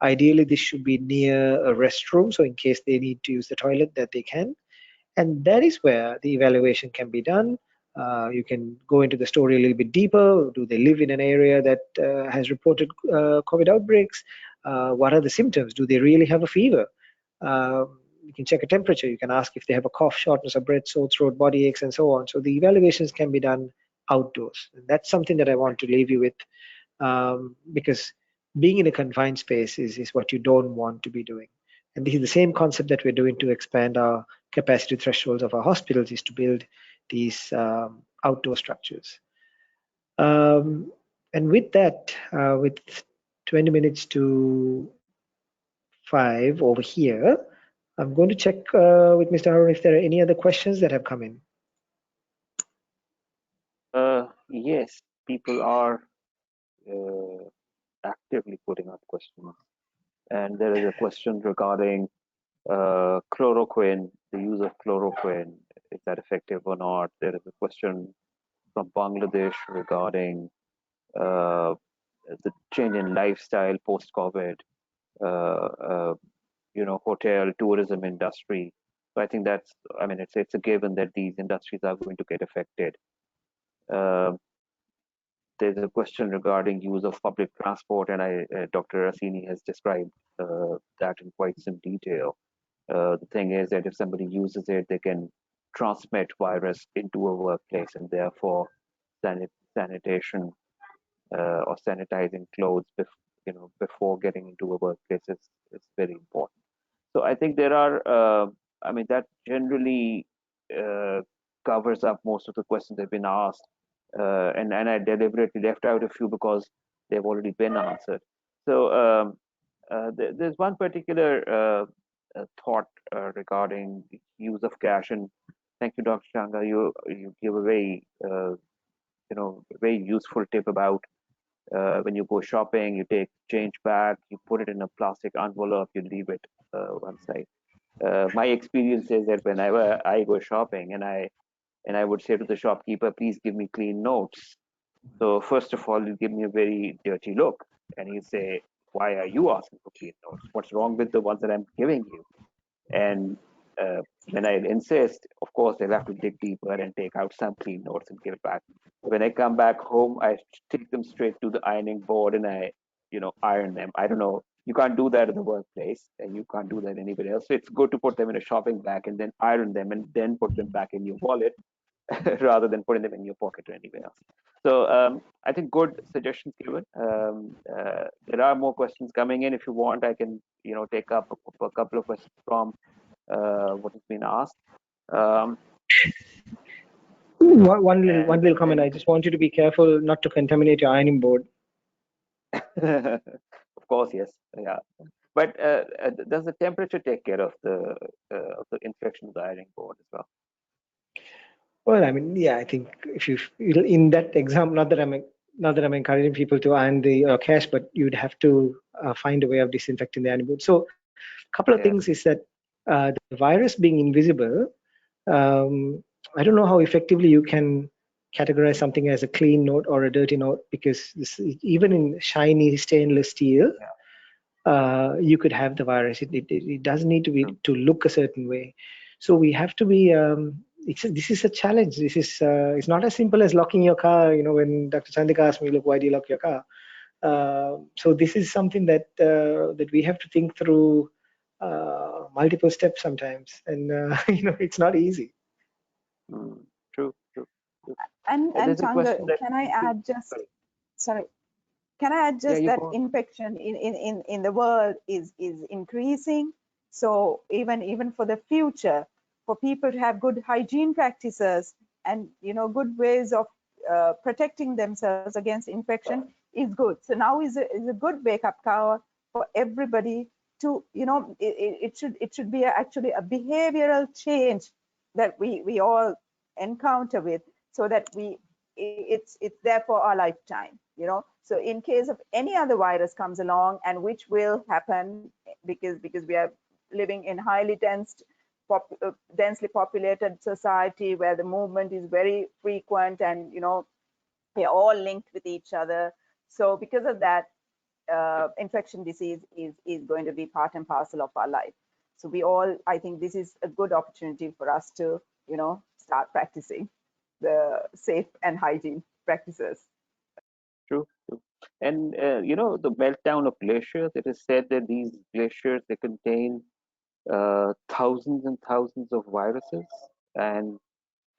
Ideally, this should be near a restroom, so in case they need to use the toilet, that they can. And that is where the evaluation can be done. You can go into the story a little bit deeper. Do they live in an area that has reported COVID outbreaks? What are the symptoms? Do they really have a fever? You can check a temperature. You can ask if they have a cough, shortness of breath, sore throat, body aches, and so on. So the evaluations can be done outdoors. And that's something that I want to leave you with, because being in a confined space is what you don't want to be doing. And this is the same concept that we're doing to expand our capacity thresholds of our hospitals, is to build these outdoor structures. And with that, with 20 minutes to 5 over here, I'm going to check with Mr. Harun if there are any other questions that have come in. Yes, people are actively putting up questions. And there is a question regarding chloroquine, the use of chloroquine, is that effective or not? There is a question from Bangladesh regarding the change in lifestyle post-COVID, hotel, tourism industry. So I think it's a given that these industries are going to get affected. There's a question regarding use of public transport, and Dr. Asini has described that in quite some detail. The thing is that if somebody uses it, they can transmit virus into a workplace, and therefore sanitation or sanitizing clothes before getting into a workplace is very important. So I think there are, that generally covers up most of the questions that have been asked. And I deliberately left out a few because they've already been answered. So there's one particular thought regarding the use of cash, and thank you, Dr. Changa. You give a very very useful tip about when you go shopping, you take change back, you put it in a plastic envelope, you leave it one side. My experience is that whenever I go shopping and I would say to the shopkeeper, please give me clean notes. So first of all, you give me a very dirty look, and you say, why are you asking for clean notes? What's wrong with the ones that I'm giving you? And when I insist, of course, they'll have to dig deeper and take out some clean notes and give it back. When I come back home, I take them straight to the ironing board and I iron them. I don't know. You can't do that in the workplace, and you can't do that anywhere else. So it's good to put them in a shopping bag and then iron them and then put them back in your wallet rather than putting them in your pocket or anywhere else. So I think good suggestions given. There are more questions coming in. If you want, I can take up a couple of questions from what has been asked. One little comment. I just want you to be careful not to contaminate your ironing board. Of course, yes, yeah. But does the temperature take care of the infection of the ironing board as well? Well, I mean, yeah, I think if you in that example, not that I'm encouraging people to iron the cash, but you'd have to find a way of disinfecting the ironing board. So, a couple of things is that the virus being invisible. I don't know how effectively you can categorize something as a clean note or a dirty note, because even in shiny stainless steel, you could have the virus. It doesn't need to be to look a certain way. So we have to be. This is a challenge. This is it's not as simple as locking your car. When Dr. Chandika asked me, "Look, why do you lock your car?" So this is something that we have to think through multiple steps sometimes, and it's not easy. True. And Changa, can I add just sorry? Can I add just that infection in the world is increasing. So even for the future, for people to have good hygiene practices and good ways of protecting themselves against infection is good. So now is a good wake-up call for everybody to it should be actually a behavioral change that we all encounter with, so that it's there for our lifetime. So in case of any other virus comes along, and which will happen because we are living in highly densely populated society where the movement is very frequent, and we are all linked with each other. So because of that, infection disease is going to be part and parcel of our life. So I think this is a good opportunity for us to start practicing the safe and hygiene practices. True. And the meltdown of glaciers, it is said that these glaciers, they contain thousands and thousands of viruses, and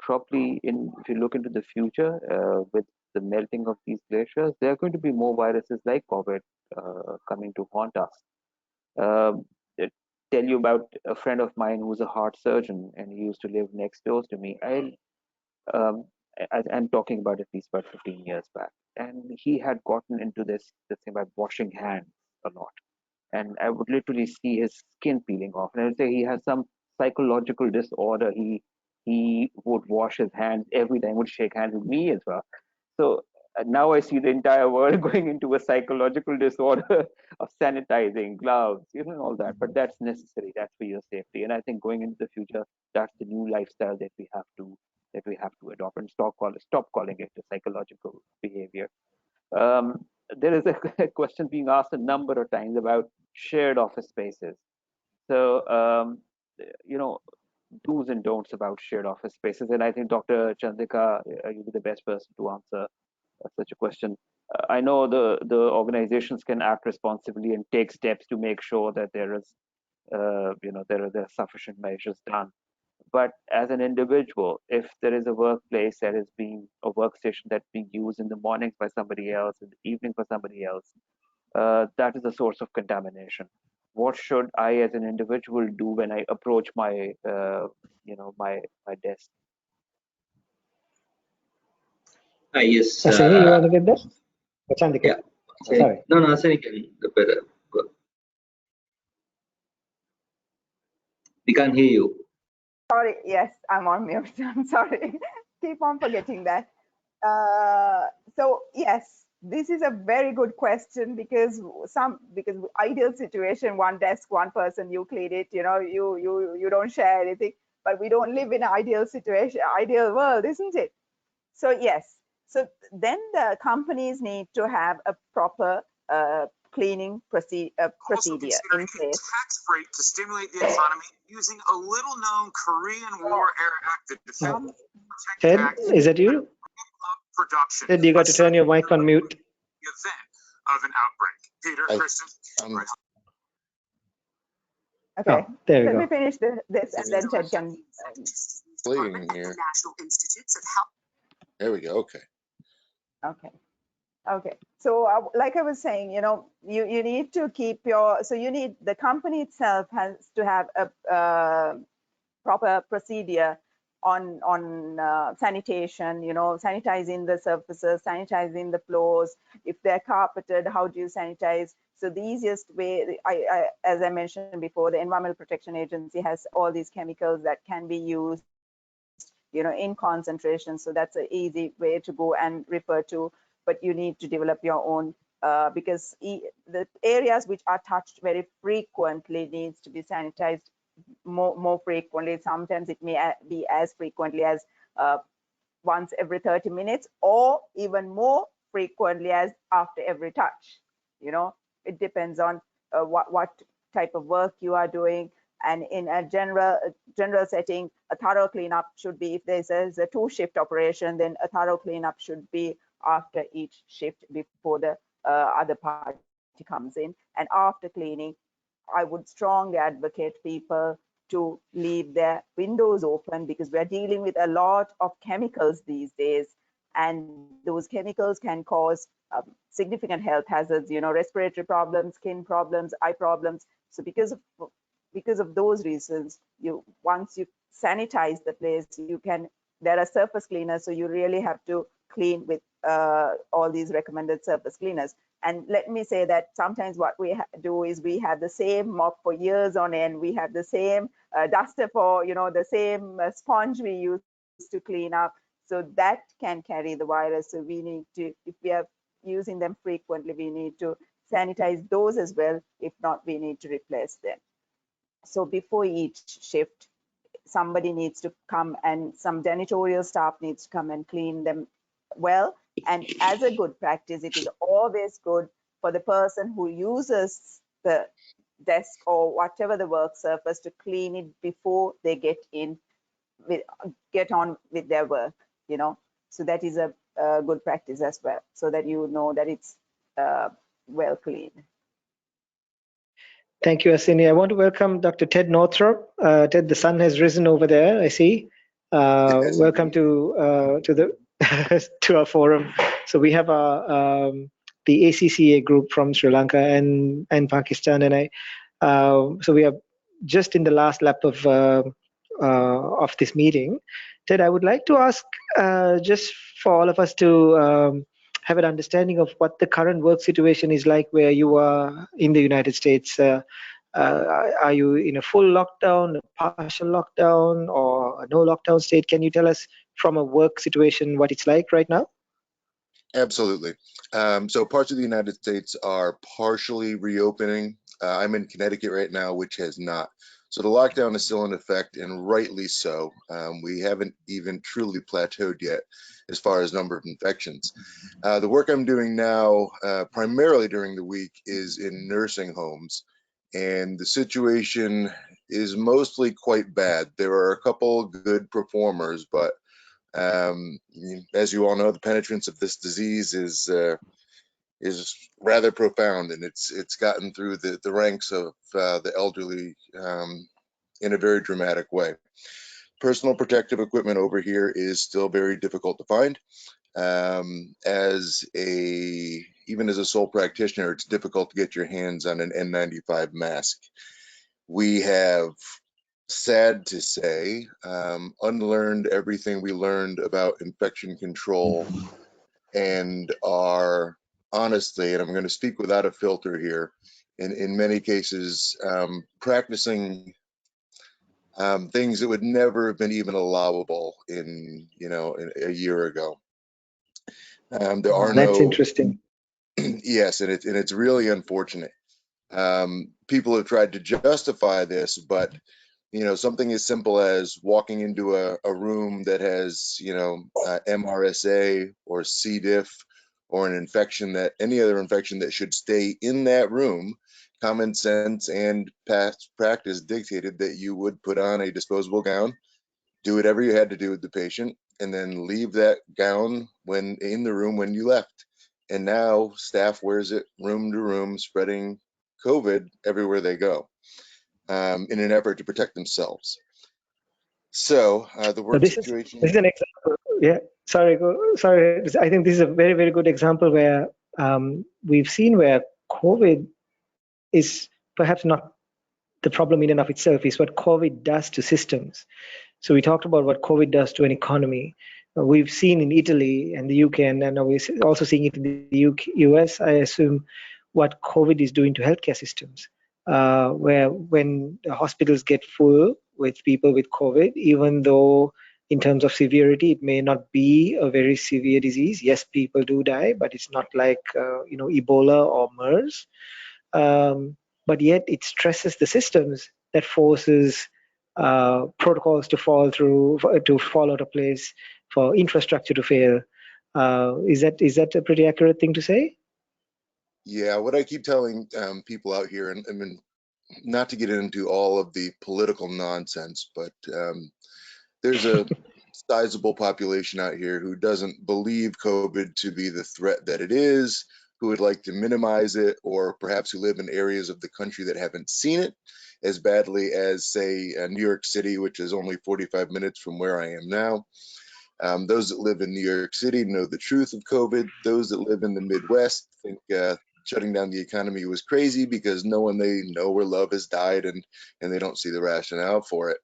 probably if you look into the future, with the melting of these glaciers, there are going to be more viruses like COVID coming to haunt us. I tell you about a friend of mine who's a heart surgeon, and he used to live next door to me. I'm talking about at least about 15 years back, and he had gotten into this thing about washing hands a lot, and I would literally see his skin peeling off, and I would say he has some psychological disorder. He would wash his hands every time, would shake hands with me as well. So now I see the entire world going into a psychological disorder of sanitizing, gloves, all that. But that's necessary. That's for your safety. And I think going into the future, that's the new lifestyle that we have to adopt, and stop calling it a psychological behavior. There is a question being asked a number of times about shared office spaces. So do's and don'ts about shared office spaces, and I think Dr. Chandika, you'll be the best person to answer such a question. I know the organizations can act responsibly and take steps to make sure that there are sufficient measures done. But as an individual, if there is a workplace that is being a workstation that's being used in the mornings by somebody else, in the evening for somebody else, that is a source of contamination. What should I, as an individual, do when I approach my my desk? Yes. Asani, you want to get that? Chandika. Yeah. Sorry. No, Asani can better. Go. We can't hear you. Sorry, yes, I'm on mute. I'm sorry. Keep on forgetting that. So yes, this is a very good question, because ideal situation, one desk, one person, you clean it, you don't share anything, but we don't live in an ideal situation, ideal world, isn't it? So yes, so then the companies need to have a proper cleaning procedure in place. Tax break to stimulate the economy using a little known Korean War era act that defends Ted, is that you? production. Ted, you got to turn your mic on mute. The event of an outbreak. Peter, Kristen. Right. Okay, Oh, there we let go. me finish this, and then Ted can. Playing here. There we go. Okay. Okay. Okay. So like I was saying, you need to keep the company itself has to have a proper procedure on sanitation, sanitizing the surfaces, sanitizing the floors. If they're carpeted, how do you sanitize? So the easiest way, as I mentioned before, the Environmental Protection Agency has all these chemicals that can be used, in concentration. So that's an easy way to go and refer to, but you need to develop your own because the areas which are touched very frequently needs to be sanitized more frequently. Sometimes it may be as frequently as once every 30 minutes, or even more frequently as after every touch. It depends on what type of work you are doing. And in a general setting, a thorough cleanup should be, if there's a 2-shift operation, then a thorough cleanup should be after each shift before the other party comes in. And after cleaning, I would strongly advocate people to leave their windows open, because we're dealing with a lot of chemicals these days, and those chemicals can cause significant health hazards, respiratory problems, skin problems, eye problems. So because of those reasons, once you sanitize the place, there are surface cleaners, so you really have to clean with all these recommended surface cleaners. And let me say that sometimes what we do is we have the same mop for years on end. We have the same duster for, the same sponge we use to clean up. So that can carry the virus. So we need to, if we are using them frequently, we need to sanitize those as well. If not, we need to replace them. So before each shift, somebody needs to come, and some janitorial staff needs to come and clean them well. And as a good practice, it is always good for the person who uses the desk or whatever the work surface to clean it before they get on with their work, So that is a good practice as well, so that you know that it's well cleaned. Thank you, Asini. I want to welcome Dr. Ted Northrop. Ted, the sun has risen over there, I see. Welcome to the to our forum. So we have the ACCA group from Sri Lanka and Pakistan, and so we are just in the last lap of this meeting. Ted, I would like to ask just for all of us to have an understanding of what the current work situation is like where you are in the United States. Are you in a full lockdown, a partial lockdown, or a no lockdown state? Can you tell us from a work situation what it's like right now? Absolutely. So parts of the United States are partially reopening. I'm in Connecticut right now, which has not. So the lockdown is still in effect, and rightly so. We haven't even truly plateaued yet as far as number of infections. The work I'm doing now, primarily during the week, is in nursing homes, and the situation is mostly quite bad. There are a couple good performers, but as you all know, the penetrance of this disease is rather profound, and it's gotten through the ranks of the elderly in a very dramatic way. Personal protective equipment over here is still very difficult to find. Even as a sole practitioner, it's difficult to get your hands on an N95 mask. We have, sad to say, unlearned everything we learned about infection control, and are honestly, and I'm going to speak without a filter here, in many cases practicing things that would never have been even allowable in a year ago. There are That's interesting. Yes, and it's really unfortunate. People have tried to justify this, but something as simple as walking into a room that has MRSA or C. diff or any other infection that should stay in that room, common sense and past practice dictated that you would put on a disposable gown, do whatever you had to do with the patient, and then leave that gown when in the room when you left. And now staff wears it room to room, spreading COVID everywhere they go, in an effort to protect themselves. So the So work situation. this is an example. Yeah, sorry. I think this is a very, very good example where we've seen where COVID is perhaps not the problem in and of itself, is what COVID does to systems. So we talked about what COVID does to an economy. We've seen in Italy and the UK, and we're also seeing it in the US, I assume, what COVID is doing to healthcare systems, where when the hospitals get full with people with COVID, even though in terms of severity, it may not be a very severe disease. Yes, people do die, but it's not like Ebola or MERS. But yet it stresses the systems that forces protocols to fall out of place, for infrastructure to fail. Is that a pretty accurate thing to say? Yeah, what I keep telling people out here, and I mean, not to get into all of the political nonsense, but there's a sizable population out here who doesn't believe COVID to be the threat that it is, who would like to minimize it, or perhaps who live in areas of the country that haven't seen it as badly as, say, New York City, which is only 45 minutes from where I am now. Those that live in New York City know the truth of COVID. Those that live in the Midwest think shutting down the economy was crazy because no one they know or love has died, and they don't see the rationale for it.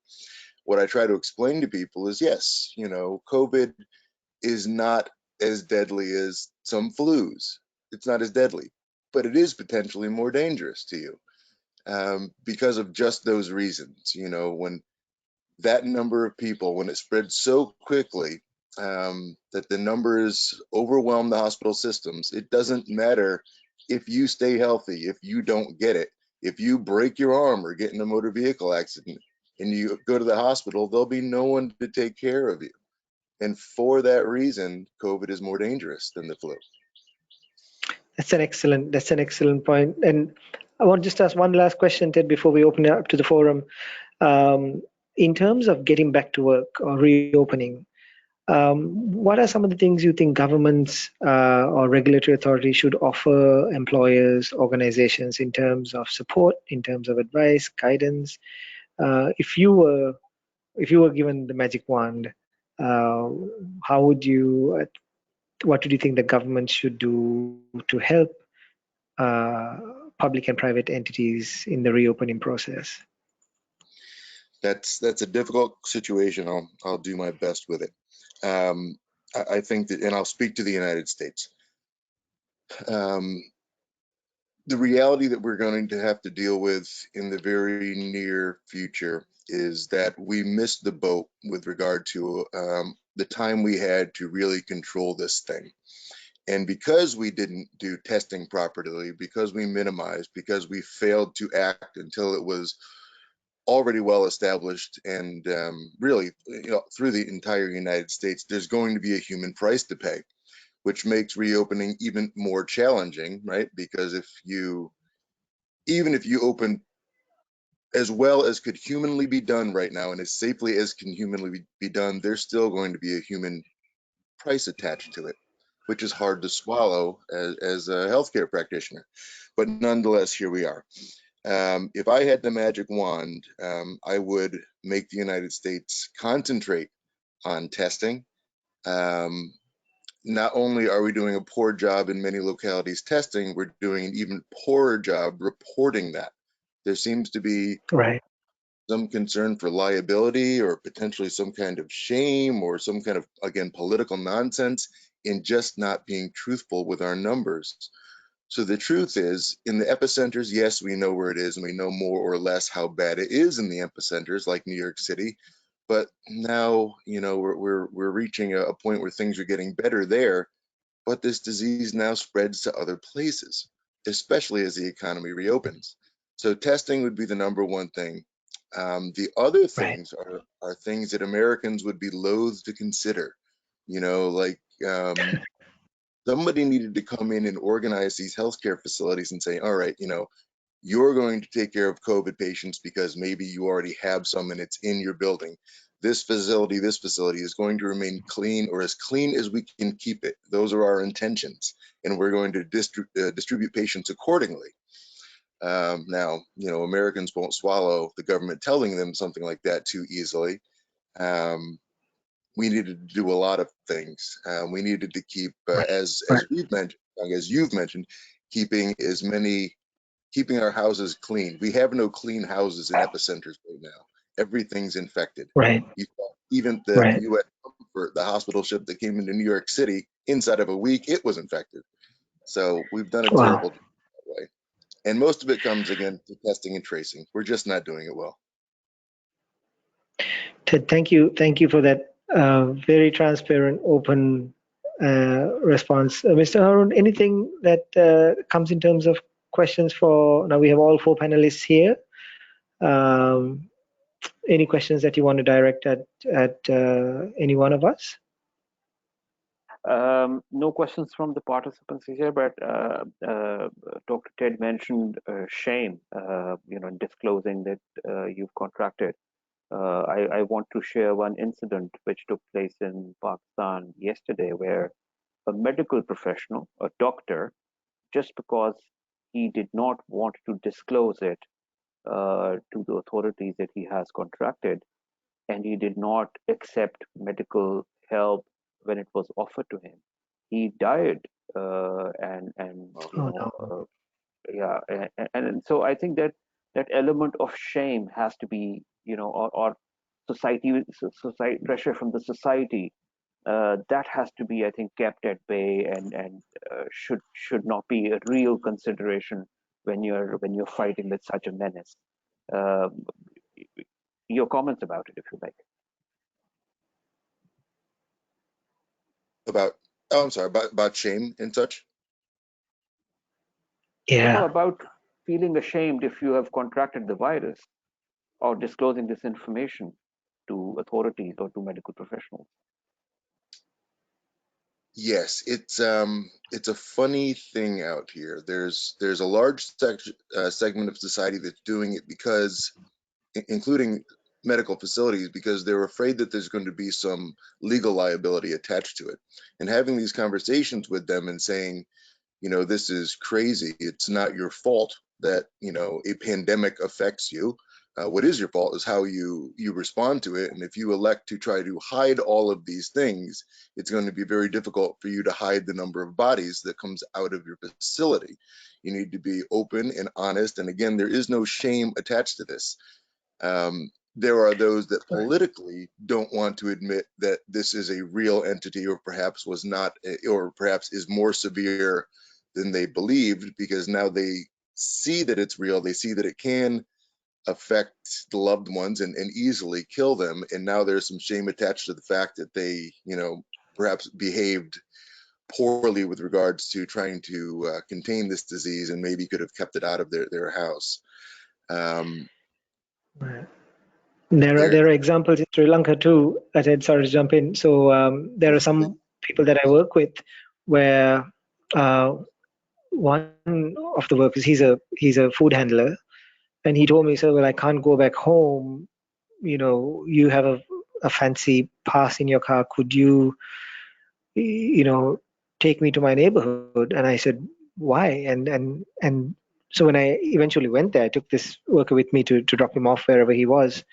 What I try to explain to people is, yes, COVID is not as deadly as some flus. It's not as deadly, but it is potentially more dangerous to you because of just those reasons. When that number of people, when it spreads so quickly that the numbers overwhelm the hospital systems, it doesn't matter if you stay healthy, if you don't get it, if you break your arm or get in a motor vehicle accident and you go to the hospital, there'll be no one to take care of you. And for that reason, COVID is more dangerous than the flu. That's an excellent point. And I want to just ask one last question, Ted, before we open it up to the forum. In terms of getting back to work or reopening, what are some of the things you think governments or regulatory authorities should offer employers, organizations in terms of support, in terms of advice, guidance? If you were given the magic wand, how would you? What do you think the government should do to help public and private entities in the reopening process? That's a difficult situation. I'll do my best with it. I think that, and I'll speak to the United States. The reality that we're going to have to deal with in the very near future is that we missed the boat with regard to the time we had to really control this thing. And because we didn't do testing properly, because we minimized, because we failed to act until it was already well established, and really, through the entire United States, there's going to be a human price to pay, which makes reopening even more challenging, right? Because even if you open as well as could humanly be done right now and as safely as can humanly be done, there's still going to be a human price attached to it, which is hard to swallow as a healthcare practitioner. But nonetheless, here we are. If I had the magic wand, I would make the United States concentrate on testing. Not only are we doing a poor job in many localities testing, we're doing an even poorer job reporting that. There seems to be some concern for liability or potentially some kind of shame or some kind of, again, political nonsense in just not being truthful with our numbers. So the truth is, in the epicenters, yes, we know where it is, and we know more or less how bad it is in the epicenters, like New York City. But now, we're reaching a point where things are getting better there. But this disease now spreads to other places, especially as the economy reopens. So testing would be the number one thing. The other things are things that Americans would be loath to consider. Like somebody needed to come in and organize these healthcare facilities and say, all right, you're going to take care of COVID patients because maybe you already have some and it's in your building. this facility is going to remain clean, or as clean as we can keep it. Those are our intentions, and we're going to distribute patients accordingly. Now, Americans won't swallow the government telling them something like that too easily. We needed to do a lot of things. We needed to keep, as we've mentioned, as you've mentioned, keeping our houses clean. We have no clean houses in epicenters right now. Everything's infected. Right. Even the U.S. Comfort, the hospital ship that came into New York City, inside of a week, it was infected. So we've done a terrible job that way. And most of it comes, again, to testing and tracing. We're just not doing it well. Ted, thank you for that very transparent, open response. Mr. Harun, anything that comes in terms of questions for, now we have all 4 panelists here. Any questions that you want to direct at any one of us? No questions from the participants here, but Dr. Ted mentioned shame, disclosing that you've contracted. I want to share one incident which took place in Pakistan yesterday, where a medical professional, a doctor, just because he did not want to disclose it to the authorities that he has contracted, and he did not accept medical help when it was offered to him, he died. And so I think that element of shame has to be, or society pressure from the society, that has to be, I think, kept at bay, and should not be a real consideration when you're fighting with such a menace. Your comments about it, if you like. About shame and such? Yeah. About feeling ashamed if you have contracted the virus, or disclosing this information to authorities or to medical professionals. Yes, it's a funny thing out here. There's a large segment of society that's doing it because, including medical facilities, because they're afraid that there's going to be some legal liability attached to it. And having these conversations with them and saying, this is crazy. It's not your fault that, a pandemic affects you. What is your fault is how you respond to it. And if you elect to try to hide all of these things, it's going to be very difficult for you to hide the number of bodies that comes out of your facility. You need to be open and honest. And again, there is no shame attached to this. There are those that politically don't want to admit that this is a real entity, or perhaps was not, or perhaps is more severe than they believed, because now they see that it's real. They see that it can affect the loved ones and easily kill them. And now there's some shame attached to the fact that they, perhaps behaved poorly with regards to trying to contain this disease, and maybe could have kept it out of their house. There are examples in Sri Lanka too. Sorry to jump in. So there are some people that I work with where one of the workers, he's a food handler, and he told me, "Sir, well, I can't go back home. You have a fancy pass in your car. Could you, take me to my neighborhood?" And I said, "Why?" And so when I eventually went there, I took this worker with me to drop him off wherever he was.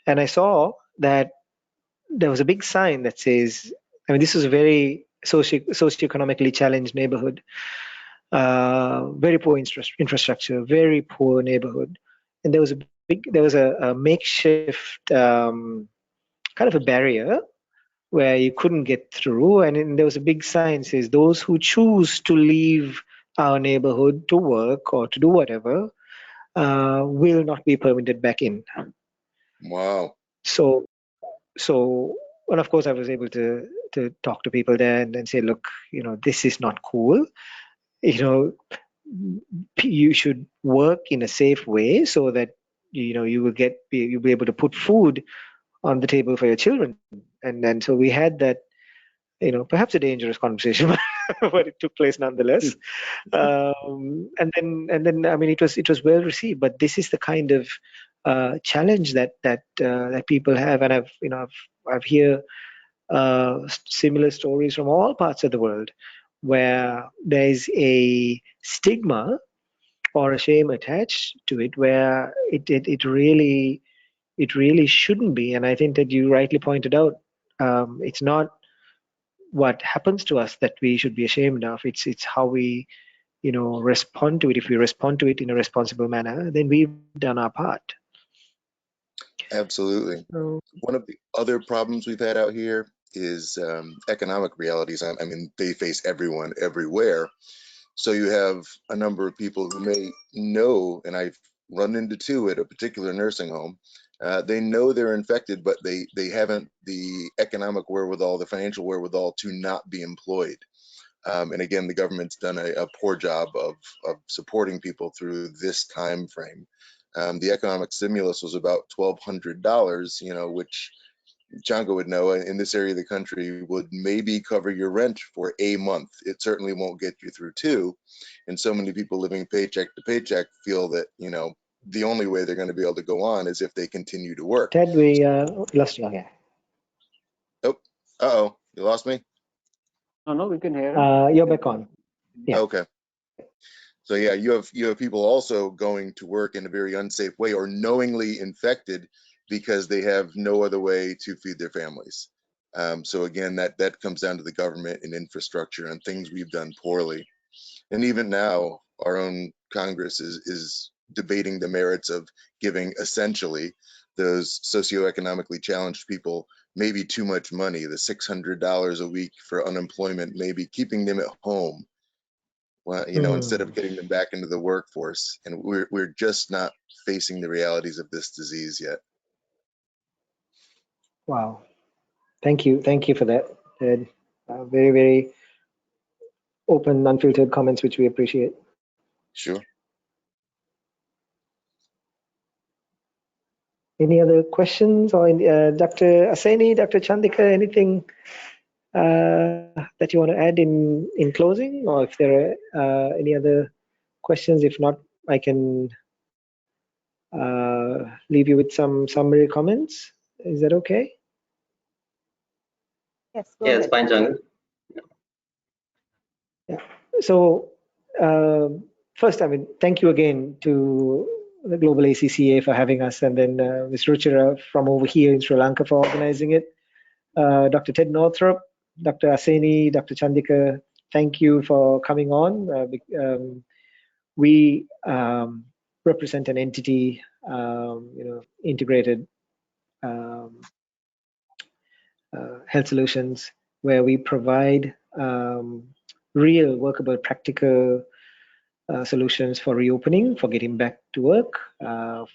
And I saw that there was a big sign that says, this was a very socioeconomically challenged neighborhood, very poor infrastructure, very poor neighborhood. And there was a makeshift kind of a barrier where you couldn't get through. And there was a big sign that says, those who choose to leave our neighborhood to work or to do whatever will not be permitted back in. Wow. So, and of course, I was able to talk to people there and say, look, this is not cool. You should work in a safe way so that you'll be able to put food on the table for your children. And then so we had that, perhaps a dangerous conversation, but it took place nonetheless. And then it was well received. But this is the kind of challenge that people have, and I've hear similar stories from all parts of the world where there's a stigma or a shame attached to it, where it really shouldn't be. And I think that you rightly pointed out, it's not what happens to us that we should be ashamed of. It's how we respond to it. If we respond to it in a responsible manner, then we've done our part. Absolutely. One of the other problems we've had out here is economic realities. I mean, they face everyone everywhere. So you have a number of people who may know, and I've run into two at a particular nursing home. They know they're infected, but they haven't the economic wherewithal, the financial wherewithal to not be employed. And again, the government's done a poor job of supporting people through this time frame. The economic stimulus was about $1,200, which Django would know in this area of the country would maybe cover your rent for a month. It certainly won't get you through two. And so many people living paycheck to paycheck feel that, the only way they're going to be able to go on is if they continue to work. Ted, we lost you again. Oh, uh-oh, you lost me? No, we can hear. You're back on. Yeah. Okay. So yeah, you have people also going to work in a very unsafe way or knowingly infected because they have no other way to feed their families. So again, that comes down to the government and infrastructure and things we've done poorly. And even now, our own Congress is debating the merits of giving essentially those socioeconomically challenged people maybe too much money, the $600 a week for unemployment, maybe keeping them at home. Well, instead of getting them back into the workforce, and we're just not facing the realities of this disease yet. Wow, thank you for that, Ted. Very, very open, unfiltered comments, which we appreciate. Sure. Any other questions, or Dr. Aseni, Dr. Chandika, anything that you want to add in closing, or if there are any other questions? If not, I can leave you with some summary comments. Is that okay? Yes, go Yeah, ahead. it's fine, Django. Yeah. So first, thank you again to the Global ACCA for having us, and then Ms. Ruchira from over here in Sri Lanka for organizing it. Dr. Ted Northrop, Dr. Aseni, Dr. Chandika, thank you for coming on. We represent an entity, integrated health solutions, where we provide real, workable, practical solutions for reopening, for getting back to work,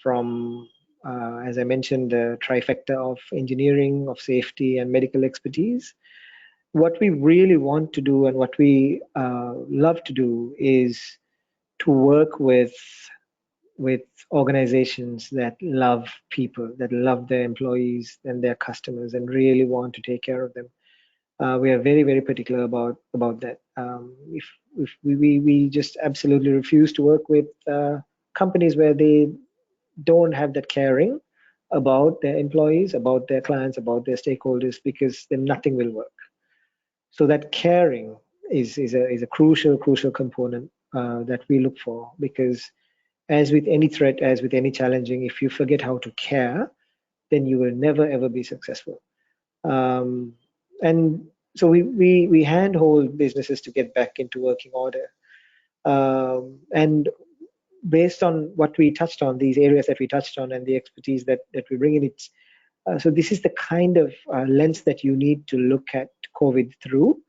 from, as I mentioned, the trifecta of engineering, of safety, and medical expertise. What we really want to do and what we love to do is to work with organizations that love people, that love their employees and their customers, and really want to take care of them. We are very, very particular about that. If we just absolutely refuse to work with companies where they don't have that caring about their employees, about their clients, about their stakeholders, because then nothing will work. So that caring is a crucial component that we look for, because as with any threat, as with any challenging, if you forget how to care, then you will never ever be successful. And so we handhold businesses to get back into working order. And based on what we touched on, these areas that we touched on, and the expertise that we bring in, so this is the kind of lens that you need to look at COVID through.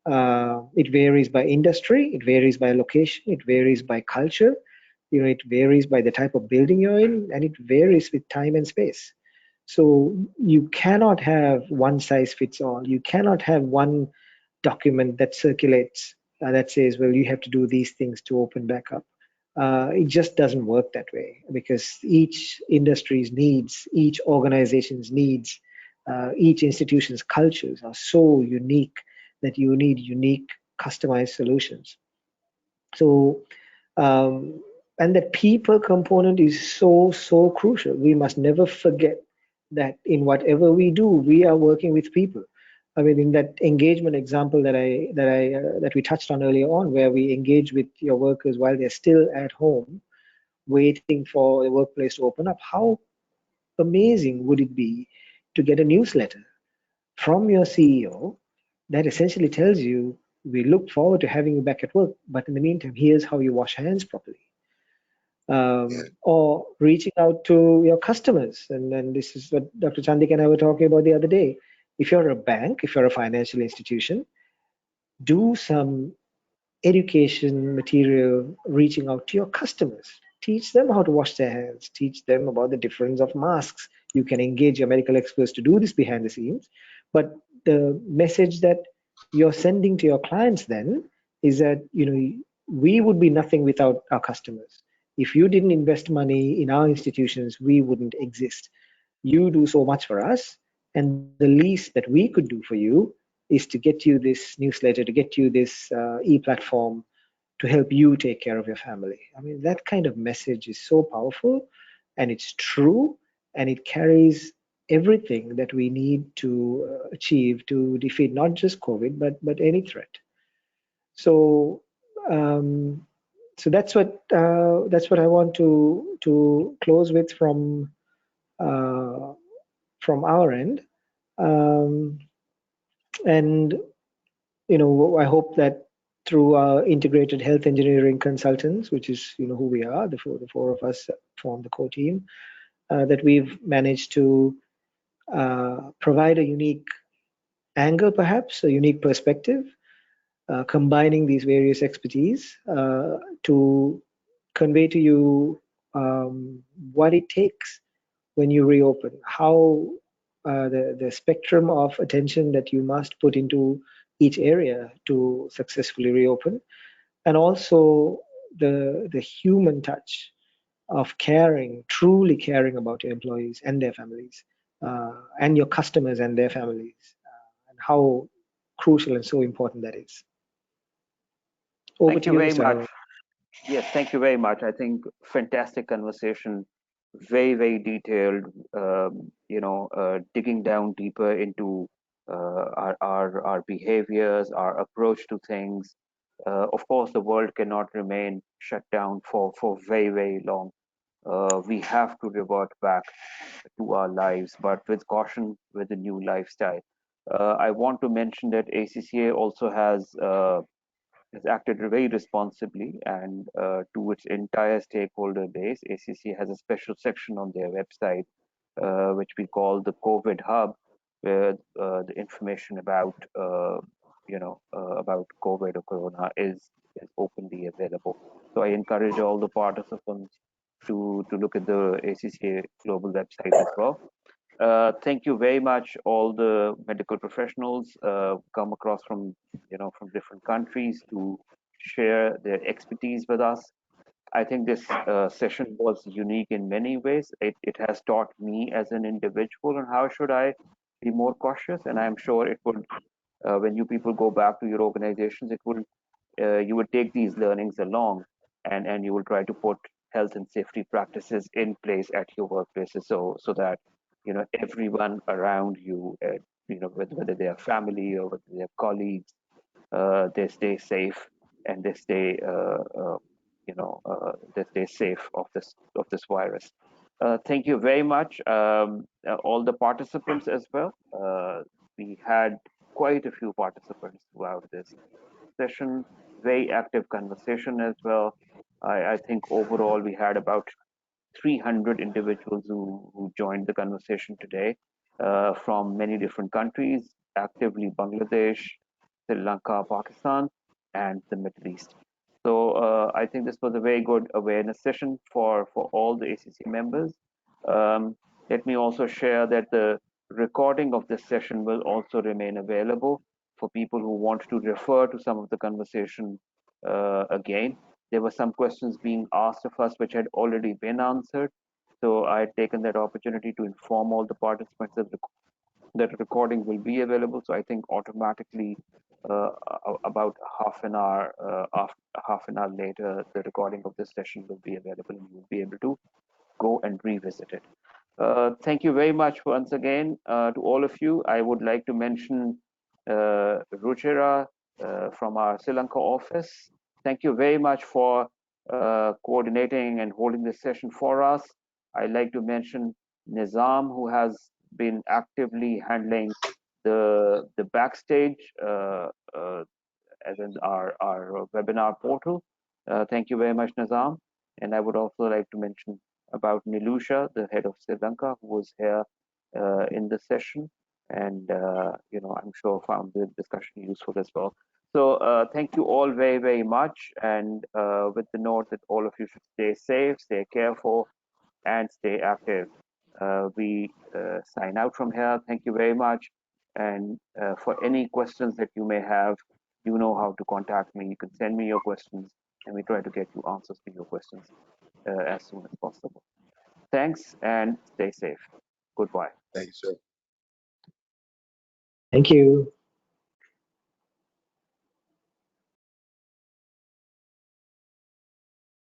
It varies by industry, it varies by location, it varies by culture, it varies by the type of building you're in, and it varies with time and space. So you cannot have one size fits all. You cannot have one document that circulates that says, well, you have to do these things to open back up. It just doesn't work that way, because each industry's needs, each organization's needs, each institution's cultures are so unique that you need unique, customized solutions. So And that people component is so crucial. We must never forget that in whatever we do, we are working with people. I mean, in that engagement example that we touched on earlier on, where we engage with your workers while they're still at home, waiting for the workplace to open up. How amazing would it be to get a newsletter from your CEO that essentially tells you, we look forward to having you back at work, but in the meantime, here's how you wash hands properly. Or reaching out to your customers. And then this is what Dr. Chandik and I were talking about the other day. If you're a bank, if you're a financial institution, do some education material reaching out to your customers. Teach them how to wash their hands. Teach them about the difference of masks. You can engage your medical experts to do this behind the scenes. But the message that you're sending to your clients then is that, we would be nothing without our customers. If you didn't invest money in our institutions, we wouldn't exist. You do so much for us, and the least that we could do for you is to get you this newsletter, to get you this e-platform, to help you take care of your family. I mean, that kind of message is so powerful, and it's true, and it carries everything that we need to achieve to defeat not just COVID, but any threat. So, so that's what I want to close with from our end. And I hope that through our integrated health engineering consultants, which is who we are, the four of us form the core team, that we've managed to provide a unique angle, perhaps a unique perspective, combining these various expertise to convey to you what it takes when you reopen, how the spectrum of attention that you must put into each area to successfully reopen, and also the human touch of truly caring about your employees and their families, and your customers and their families, and how crucial and so important that is. Over Thank to you you, very Mr. much. Harold. Yes, thank you very much. I think fantastic conversation, very, very detailed, digging down deeper into our behaviors, our approach to things. Of course, the world cannot remain shut down for very, very long. We have to revert back to our lives, but with caution, with a new lifestyle. I want to mention that ACCA also has acted very responsibly, and to its entire stakeholder base. ACCA has a special section on their website, which we call the COVID Hub, where the information about about COVID or Corona is openly available. So I encourage all the participants to look at the ACCA global website as well. Thank you very much, all the medical professionals come across from from different countries to share their expertise with us. I think this session was unique in many ways. It has taught me as an individual on how should I be more cautious, and I'm sure it would, when you people go back to your organizations, it will you would take these learnings along, and you will try to put health and safety practices in place at your workplaces, so that everyone around you, whether they are family or whether they are colleagues, they stay safe, and they stay safe of this virus. Thank you very much, all the participants as well. We had quite a few participants throughout this session, very active conversation as well. I think overall we had about 300 individuals who joined the conversation today, from many different countries, actively Bangladesh, Sri Lanka, Pakistan, and the Middle East. So I think this was a very good awareness session for all the ACC members. Let me also share that the recording of this session will also remain available for people who want to refer to some of the conversation again. There were some questions being asked of us which had already been answered. So I had taken that opportunity to inform all the participants that the recording will be available. So I think automatically about half an hour later, the recording of this session will be available, and you'll be able to go and revisit it. Thank you very much once again to all of you. I would like to mention Ruchira from our Sri Lanka office. Thank you very much for coordinating and holding this session for us. I'd like to mention Nizam, who has been actively handling the backstage as in our webinar portal. Thank you very much, Nizam. And I would also like to mention about Nilusha, the head of Sri Lanka, who was here in the session, and I'm sure found the discussion useful as well. So thank you all very, very much, and with the note that all of you should stay safe, stay careful, and stay active. We sign out from here. Thank you very much. And for any questions that you may have, you know how to contact me. You can send me your questions, and we try to get you answers to your questions as soon as possible. Thanks, and stay safe. Goodbye. Thank you, sir. Thank you.